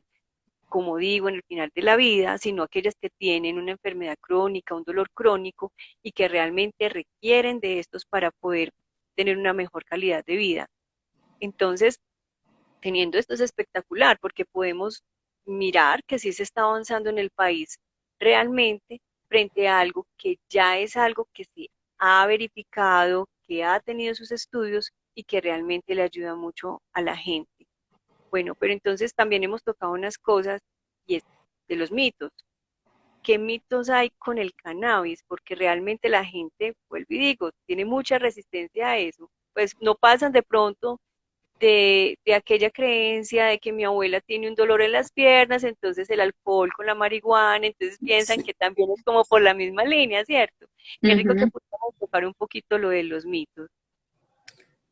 como digo, en el final de la vida, sino aquellas que tienen una enfermedad crónica, un dolor crónico y que realmente requieren de estos para poder tener una mejor calidad de vida. Entonces, teniendo esto es espectacular porque podemos mirar que sí se está avanzando en el país realmente frente a algo que ya es algo que se ha verificado, que ha tenido sus estudios y que realmente le ayuda mucho a la gente. Bueno, pero entonces también hemos tocado unas cosas y es de los mitos. ¿Qué mitos hay con el cannabis? Porque realmente la gente, vuelvo y digo, tiene mucha resistencia a eso. Pues no pasan de pronto de aquella creencia de que mi abuela tiene un dolor en las piernas, entonces el alcohol con la marihuana, entonces piensan Sí. que también es como por la misma línea, ¿cierto? Qué rico que Ujú. podamos tocar un poquito lo de los mitos.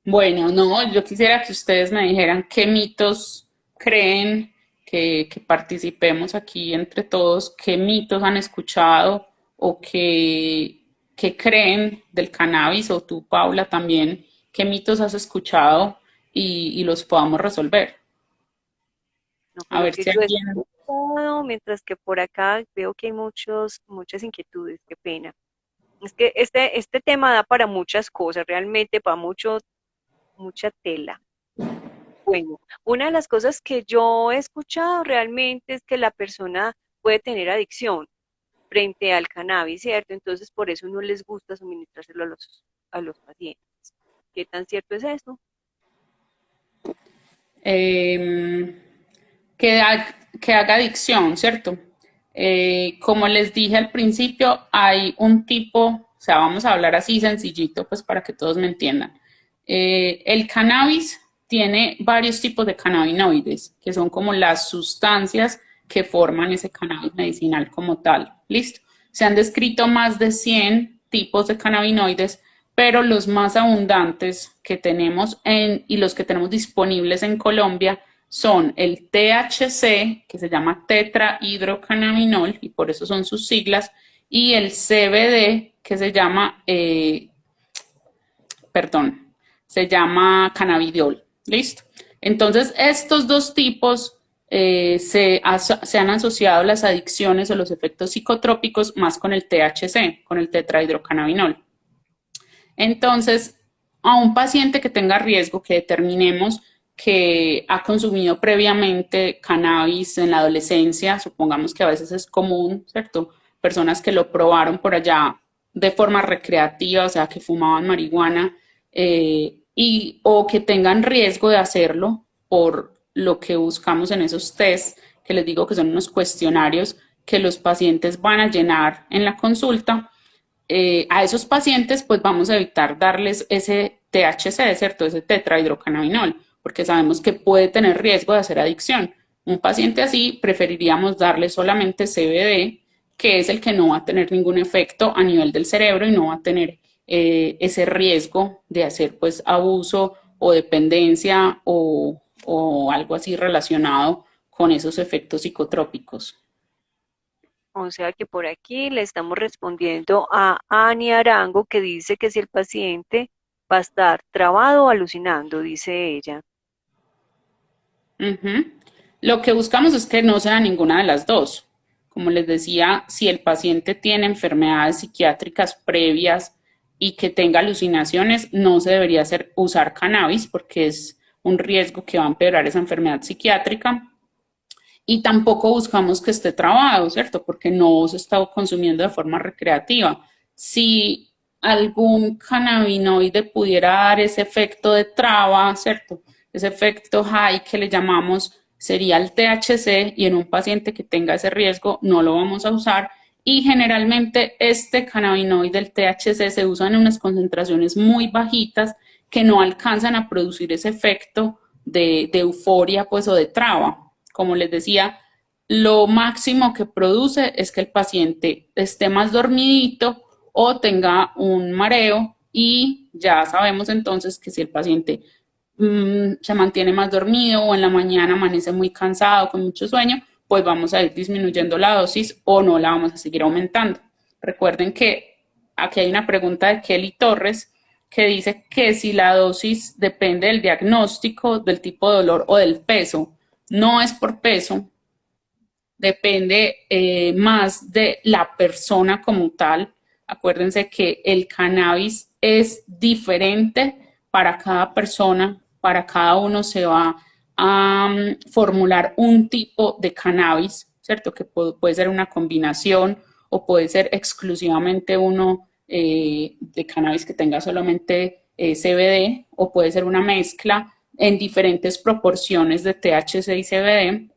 Bueno, no, yo quisiera que ustedes me dijeran qué mitos creen que participemos aquí entre todos, qué mitos han escuchado o qué creen del cannabis, o tú, Paula, también, qué mitos has escuchado y los podamos resolver. No, pues A lo ver que si yo he alguien... escuchado, mientras que por acá veo que hay muchas inquietudes, qué pena. Es que este tema da para muchas cosas, realmente para mucha tela. Bueno, una de las cosas que yo he escuchado realmente es que la persona puede tener adicción frente al cannabis, ¿cierto? Entonces por eso no les gusta suministrárselo a los pacientes. ¿Qué tan cierto es eso? eh, que haga adicción, ¿cierto? Como les dije al principio, hay un tipo, o sea, vamos a hablar así sencillito, pues para que todos me entiendan. El cannabis tiene varios tipos de cannabinoides, que son como las sustancias que forman ese cannabis medicinal como tal. ¿Listo? Se han descrito más de 100 tipos de cannabinoides, pero los más abundantes que tenemos y los que tenemos disponibles en Colombia son el THC, que se llama tetrahidrocannabinol, y por eso son sus siglas, y el CBD, que se llama cannabidiol. ¿Listo? Entonces, estos dos tipos se han asociado las adicciones o los efectos psicotrópicos más con el THC, con el tetrahidrocannabinol. Entonces, a un paciente que tenga riesgo, que determinemos que ha consumido previamente cannabis en la adolescencia, supongamos que a veces es común, ¿cierto? Personas que lo probaron por allá de forma recreativa, o sea, que fumaban marihuana, o que tengan riesgo de hacerlo por lo que buscamos en esos tests, que les digo que son unos cuestionarios que los pacientes van a llenar en la consulta. A esos pacientes pues vamos a evitar darles ese THC, ¿cierto? Ese tetrahidrocannabinol, porque sabemos que puede tener riesgo de hacer adicción. Un paciente así preferiríamos darle solamente CBD, que es el que no va a tener ningún efecto a nivel del cerebro y no va a tener ese riesgo de hacer pues abuso o dependencia o algo así relacionado con esos efectos psicotrópicos. O sea que por aquí le estamos respondiendo a Ani Arango, que dice que si el paciente va a estar trabado o alucinando, dice ella. Ujú. Lo que buscamos es que no sea ninguna de las dos. Como les decía, si el paciente tiene enfermedades psiquiátricas previas y que tenga alucinaciones, no se debería usar cannabis porque es un riesgo que va a empeorar esa enfermedad psiquiátrica. Y tampoco buscamos que esté trabado, ¿cierto? Porque no se está consumiendo de forma recreativa. Si algún cannabinoide pudiera dar ese efecto de traba, ¿cierto? Ese efecto high que le llamamos sería el THC y en un paciente que tenga ese riesgo no lo vamos a usar y generalmente este cannabinoide, el THC, se usa en unas concentraciones muy bajitas que no alcanzan a producir ese efecto de euforia pues o de traba. Como les decía, lo máximo que produce es que el paciente esté más dormidito o tenga un mareo y ya sabemos entonces que si el paciente se mantiene más dormido o en la mañana amanece muy cansado, con mucho sueño, pues vamos a ir disminuyendo la dosis o no la vamos a seguir aumentando. Recuerden que aquí hay una pregunta de Kelly Torres que dice que si la dosis depende del diagnóstico, del tipo de dolor o del peso. No es por peso, depende más de la persona como tal. Acuérdense que el cannabis es diferente para cada persona, para cada uno se va a formular un tipo de cannabis, ¿cierto? Que puede ser una combinación o puede ser exclusivamente uno de cannabis que tenga solamente CBD o puede ser una mezcla en diferentes proporciones de THC y CBD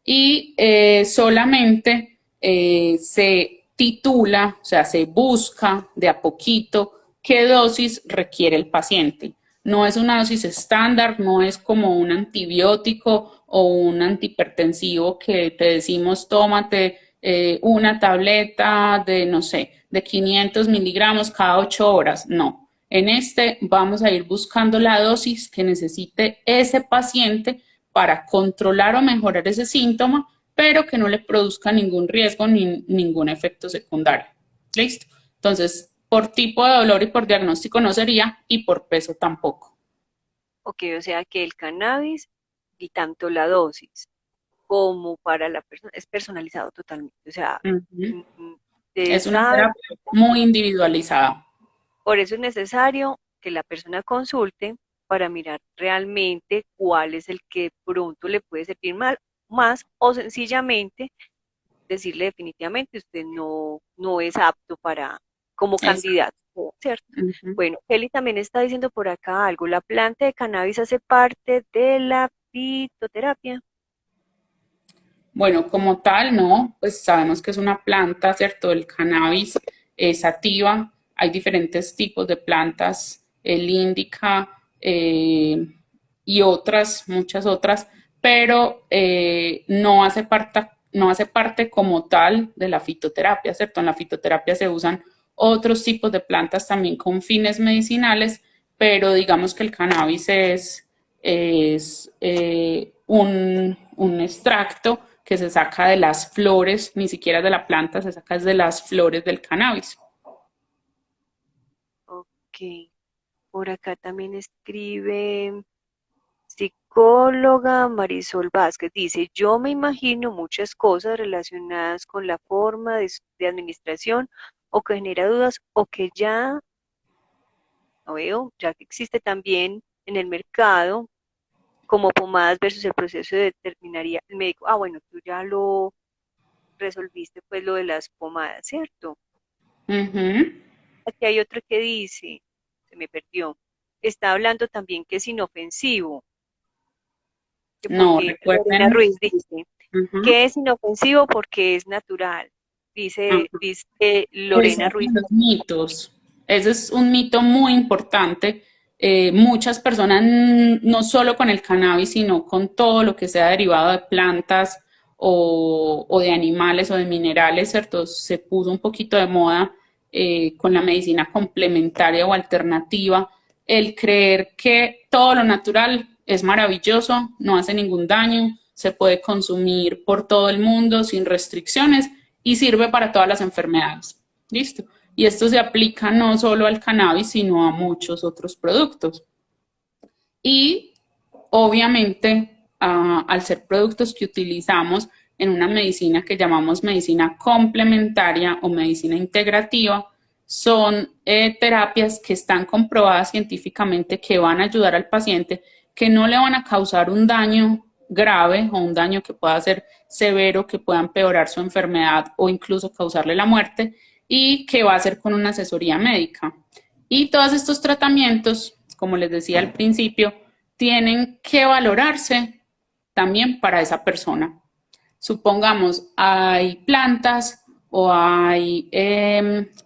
y solamente se titula, o sea, se busca de a poquito qué dosis requiere el paciente. No es una dosis estándar, no es como un antibiótico o un antihipertensivo que te decimos tómate una tableta de, no sé, de 500 miligramos cada 8 horas. No, en este vamos a ir buscando la dosis que necesite ese paciente para controlar o mejorar ese síntoma, pero que no le produzca ningún riesgo ni ningún efecto secundario. ¿Listo? Entonces, por tipo de dolor y por diagnóstico no sería y por peso tampoco. Ok, o sea que el cannabis y tanto la dosis como para la persona es personalizado totalmente. O sea, Uh -huh. usted Es una sabe, terapia muy individualizada. por eso es necesario que la persona consulte para mirar realmente cuál es el que pronto le puede servir más o sencillamente decirle definitivamente usted no es apto para como Exacto. candidato, ¿cierto? Uh -huh. Bueno, Kelly también está diciendo por acá algo. La planta de cannabis hace parte de la fitoterapia. Bueno, como tal, no, pues sabemos que es una planta, ¿cierto? El cannabis es sativa, hay diferentes tipos de plantas, el índica y otras, muchas otras, pero no hace parte como tal de la fitoterapia, ¿cierto? En la fitoterapia se usan otros tipos de plantas también con fines medicinales, pero digamos que el cannabis es un extracto que se saca de las flores, ni siquiera de la planta, se saca de las flores del cannabis. Ok, por acá también escribe psicóloga Marisol Vázquez. Dice, yo me imagino muchas cosas relacionadas con la forma de administración o que genera dudas o que ya, no veo, ya que existe también en el mercado como pomadas versus el proceso de determinaría el médico. Ah, bueno, tú ya lo resolviste, pues lo de las pomadas, ¿cierto? Uh -huh. Aquí hay otro que dice, se me perdió, está hablando también que es inofensivo, que No, porque Lorena recuerden. Ruiz dice Uh -huh. que es inofensivo porque es natural, Uh -huh. dice Ese Lorena es uno Ruiz. de los mitos. Ese es un mito muy importante muchas personas, no solo con el cannabis, sino con todo lo que sea derivado de plantas o de animales o de minerales, ¿cierto? Se puso un poquito de moda con la medicina complementaria o alternativa, el creer que todo lo natural es maravilloso, no hace ningún daño, se puede consumir por todo el mundo sin restricciones y sirve para todas las enfermedades. ¿Listo? Y esto se aplica no solo al cannabis, sino a muchos otros productos. Y obviamente, al ser productos que utilizamos en una medicina que llamamos medicina complementaria o medicina integrativa, son terapias que están comprobadas científicamente que van a ayudar al paciente, que no le van a causar un daño grave o un daño que pueda ser severo, que pueda empeorar su enfermedad o incluso causarle la muerte, y que va a ser con una asesoría médica. Y todos estos tratamientos, como les decía al principio, tienen que valorarse también para esa persona. Supongamos, hay plantas o hay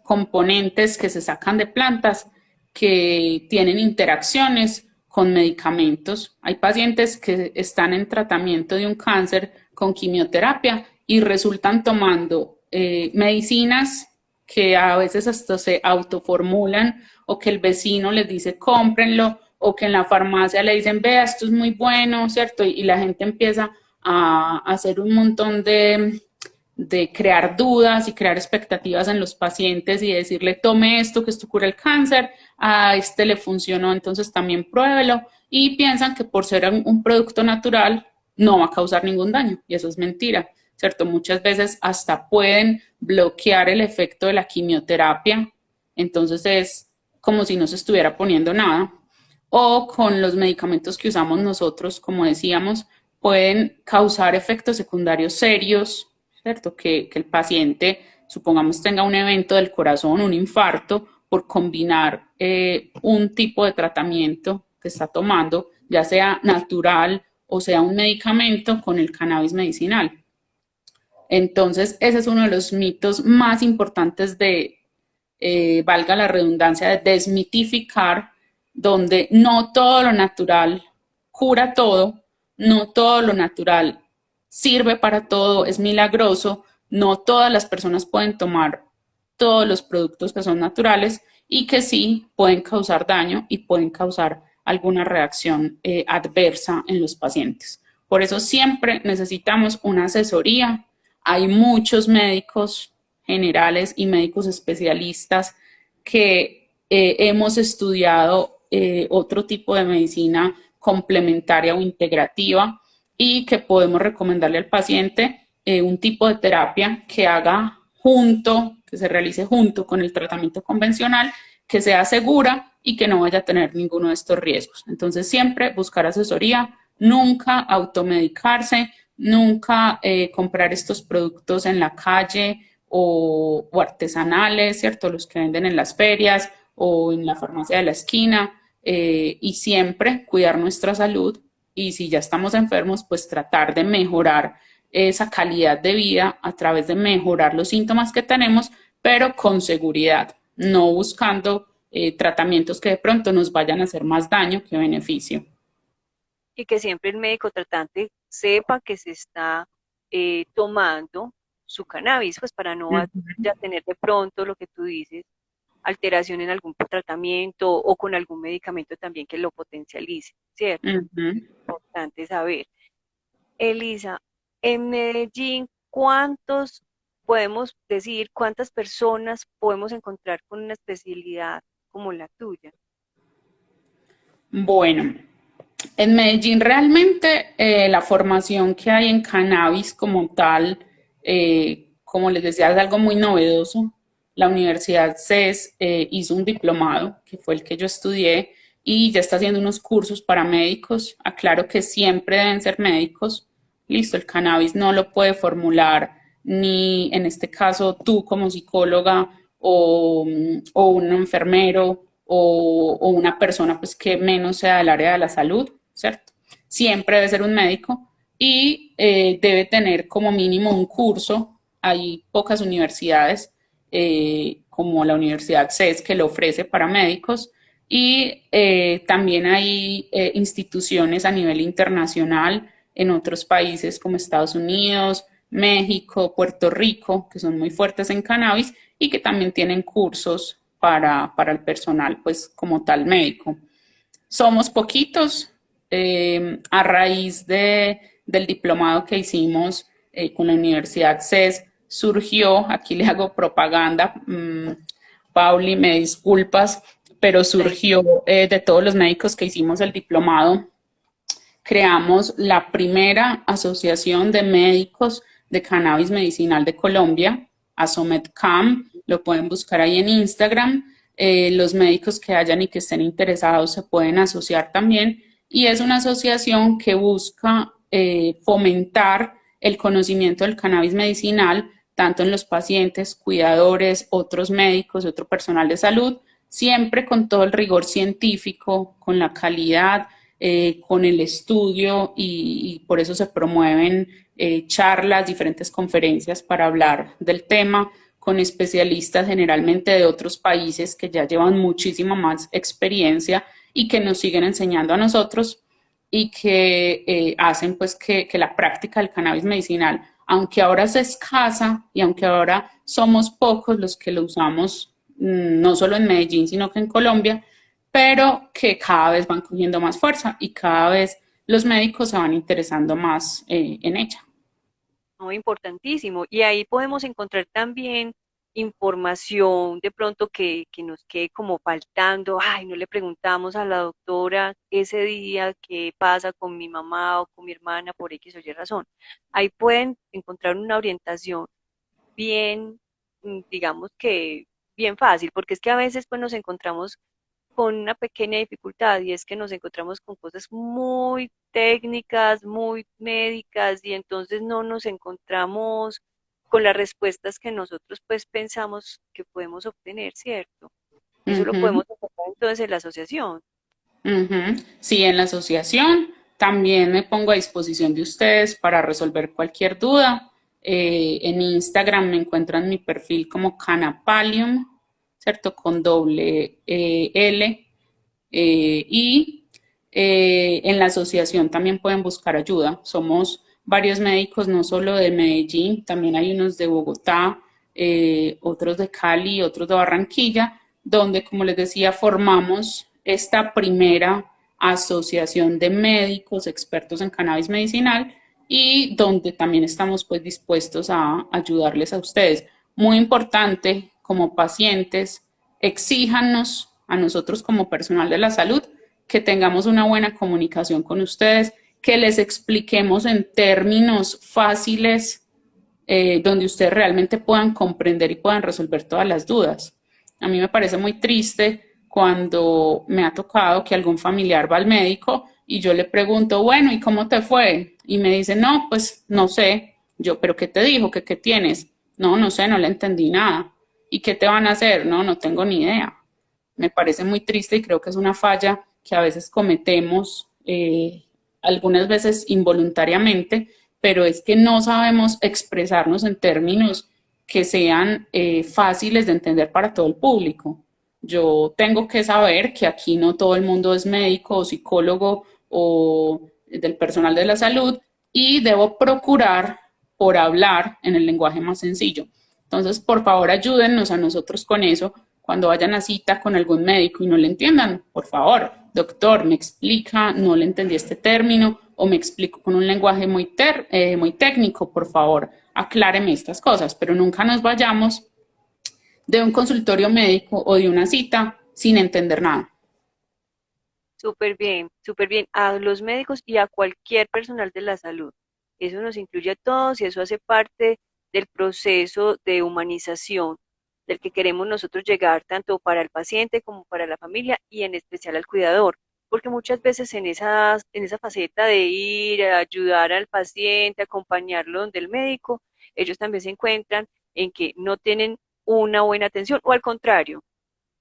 componentes que se sacan de plantas que tienen interacciones con medicamentos. Hay pacientes que están en tratamiento de un cáncer con quimioterapia y resultan tomando medicinas que a veces hasta se autoformulan o que el vecino les dice cómprenlo o que en la farmacia le dicen vea esto es muy bueno, ¿cierto? Y la gente empieza a hacer un montón de crear dudas y crear expectativas en los pacientes y decirle tome esto que esto cura el cáncer, a este le funcionó, entonces también pruébelo y piensan que por ser un producto natural no va a causar ningún daño y eso es mentira. ¿Cierto? Muchas veces hasta pueden bloquear el efecto de la quimioterapia, entonces es como si no se estuviera poniendo nada. O con los medicamentos que usamos nosotros, como decíamos, pueden causar efectos secundarios serios, ¿cierto? Que el paciente, supongamos, tenga un evento del corazón, un infarto, por combinar un tipo de tratamiento que está tomando, ya sea natural o sea un medicamento con el cannabis medicinal. Entonces, ese es uno de los mitos más importantes de, valga la redundancia, de desmitificar, donde no todo lo natural cura todo, no todo lo natural sirve para todo, es milagroso, no todas las personas pueden tomar todos los productos que son naturales y que sí pueden causar daño y pueden causar alguna reacción adversa en los pacientes. Por eso siempre necesitamos una asesoría. Hay muchos médicos generales y médicos especialistas que hemos estudiado otro tipo de medicina complementaria o integrativa y que podemos recomendarle al paciente un tipo de terapia que haga junto, que se realice junto con el tratamiento convencional, que sea segura y que no vaya a tener ninguno de estos riesgos. Entonces siempre buscar asesoría, nunca automedicarse, nunca comprar estos productos en la calle o artesanales, ¿cierto? Los que venden en las ferias o en la farmacia de la esquina y siempre cuidar nuestra salud y si ya estamos enfermos, pues tratar de mejorar esa calidad de vida a través de mejorar los síntomas que tenemos, pero con seguridad, no buscando tratamientos que de pronto nos vayan a hacer más daño que beneficio. Y que siempre el médico tratante sepa que se está tomando su cannabis, pues para no ya tener de pronto lo que tú dices, alteración en algún tratamiento o con algún medicamento también que lo potencialice, ¿cierto? Uh -huh. Importante saber. Elisa, en Medellín, ¿cuántos podemos decir, cuántas personas podemos encontrar con una especialidad como la tuya? Bueno, en Medellín realmente la formación que hay en cannabis como tal, como les decía, es algo muy novedoso. La Universidad CES hizo un diplomado, que fue el que yo estudié, y ya está haciendo unos cursos para médicos. Aclaro que siempre deben ser médicos. Listo, el cannabis no lo puede formular ni en este caso tú como psicóloga o un enfermero o una persona pues que menos sea del área de la salud, ¿cierto? Siempre debe ser un médico y debe tener como mínimo un curso. Hay pocas universidades como la Universidad CES que lo ofrece para médicos y también hay instituciones a nivel internacional en otros países como Estados Unidos, México, Puerto Rico, que son muy fuertes en cannabis y que también tienen cursos para el personal, pues como tal médico. Somos poquitos, a raíz del diplomado que hicimos con la Universidad CES, surgió, aquí le hago propaganda, Pauli, me disculpas, pero surgió de todos los médicos que hicimos el diplomado, creamos la primera asociación de médicos de cannabis medicinal de Colombia, ASOMEDCAM, lo pueden buscar ahí en Instagram. Los médicos que hayan y que estén interesados se pueden asociar también y es una asociación que busca fomentar el conocimiento del cannabis medicinal tanto en los pacientes, cuidadores, otros médicos, otro personal de salud, siempre con todo el rigor científico, con la calidad, con el estudio y por eso se promueven charlas, diferentes conferencias para hablar del tema con especialistas generalmente de otros países que ya llevan muchísima más experiencia y que nos siguen enseñando a nosotros y que hacen pues que la práctica del cannabis medicinal, aunque ahora es escasa y aunque ahora somos pocos los que lo usamos, no solo en Medellín, sino que en Colombia, pero que cada vez van cogiendo más fuerza y cada vez los médicos se van interesando más en ella. No, importantísimo. Y ahí podemos encontrar también información de pronto que nos quede como faltando. Ay, no le preguntamos a la doctora ese día qué pasa con mi mamá o con mi hermana por X o Y razón. Ahí pueden encontrar una orientación bien, digamos que bien fácil, porque es que a veces pues nos encontramos con una pequeña dificultad y es que nos encontramos con cosas muy técnicas, muy médicas y entonces no nos encontramos con las respuestas que nosotros pues pensamos que podemos obtener, ¿cierto? Eso lo Ujú. podemos encontrar entonces en la asociación. Ujú. Sí, en la asociación también me pongo a disposición de ustedes para resolver cualquier duda. En Instagram me encuentran mi perfil como Canapalium, ¿cierto? Con doble L. Y en la asociación también pueden buscar ayuda. Somos varios médicos, no solo de Medellín, también hay unos de Bogotá, otros de Cali, otros de Barranquilla, donde, como les decía, formamos esta primera asociación de médicos expertos en cannabis medicinal y donde también estamos pues dispuestos a ayudarles a ustedes. Muy importante, como pacientes, exíjanos a nosotros como personal de la salud que tengamos una buena comunicación con ustedes, que les expliquemos en términos fáciles donde ustedes realmente puedan comprender y puedan resolver todas las dudas. A mí me parece muy triste cuando me ha tocado que algún familiar va al médico y yo le pregunto, bueno, ¿y cómo te fue? Y me dice, no, pues no sé. Yo, ¿pero qué te dijo? ¿Qué tienes? No, no sé, no le entendí nada. ¿Y qué te van a hacer? No, no tengo ni idea. Me parece muy triste y creo que es una falla que a veces cometemos, algunas veces involuntariamente, pero es que no sabemos expresarnos en términos que sean fáciles de entender para todo el público. Yo tengo que saber que aquí no todo el mundo es médico o psicólogo o del personal de la salud y debo procurar por hablar en el lenguaje más sencillo. Entonces, por favor, ayúdennos a nosotros con eso. Cuando vayan a cita con algún médico y no le entiendan, por favor, doctor, me explica, no le entendí este término o me explico con un lenguaje muy técnico, por favor, acláreme estas cosas, pero nunca nos vayamos de un consultorio médico o de una cita sin entender nada. Súper bien, súper bien. A los médicos y a cualquier personal de la salud. Eso nos incluye a todos y eso hace parte del proceso de humanización del que queremos nosotros llegar tanto para el paciente como para la familia y en especial al cuidador. Porque muchas veces en esa faceta de ir a ayudar al paciente, acompañarlo donde el médico, ellos también se encuentran en que no tienen una buena atención o al contrario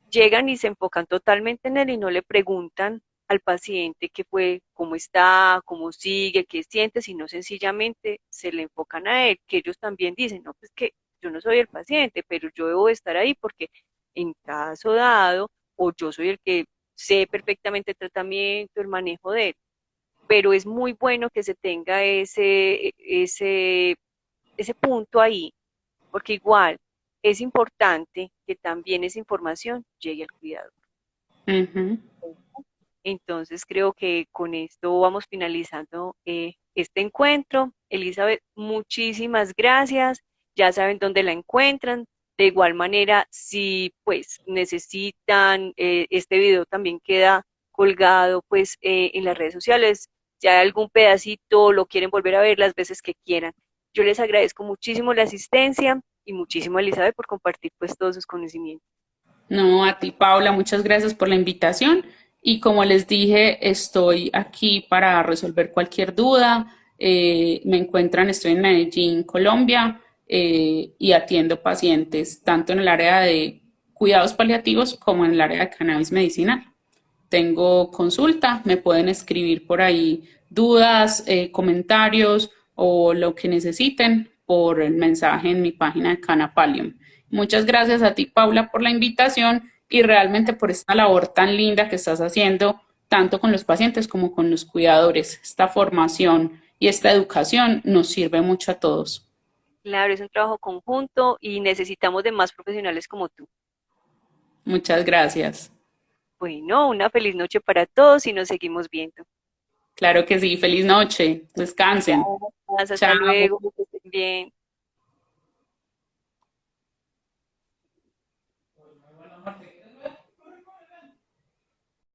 llegan y se enfocan totalmente en él y no le preguntan al paciente qué fue, cómo está, cómo sigue, qué siente, sino sencillamente se le enfocan a él, que ellos también dicen, no, pues que yo no soy el paciente, pero yo debo estar ahí porque en caso dado, o yo soy el que sé perfectamente el tratamiento, el manejo de él, pero es muy bueno que se tenga ese punto ahí, porque igual es importante que también esa información llegue al cuidador. Ujú. Entonces creo que con esto vamos finalizando este encuentro. Elizabeth, muchísimas gracias. Ya saben dónde la encuentran. De igual manera, si pues necesitan, este video también queda colgado pues en las redes sociales. Si hay algún pedacito, lo quieren volver a ver las veces que quieran. Yo les agradezco muchísimo la asistencia y muchísimo a Elizabeth por compartir pues todos sus conocimientos. No, a ti, Paula, muchas gracias por la invitación. Y como les dije, estoy aquí para resolver cualquier duda. Me encuentran, estoy en Medellín, Colombia, y atiendo pacientes tanto en el área de cuidados paliativos como en el área de cannabis medicinal. Tengo consulta, me pueden escribir por ahí dudas, comentarios o lo que necesiten por el mensaje en mi página de Canapalium. Muchas gracias a ti, Paula, por la invitación y realmente por esta labor tan linda que estás haciendo, tanto con los pacientes como con los cuidadores. Esta formación y esta educación nos sirve mucho a todos. Claro, es un trabajo conjunto y necesitamos de más profesionales como tú. Muchas gracias. Bueno, una feliz noche para todos y nos seguimos viendo. Claro que sí. Feliz noche. Descansen. Gracias, hasta Chao. luego, que estén bien.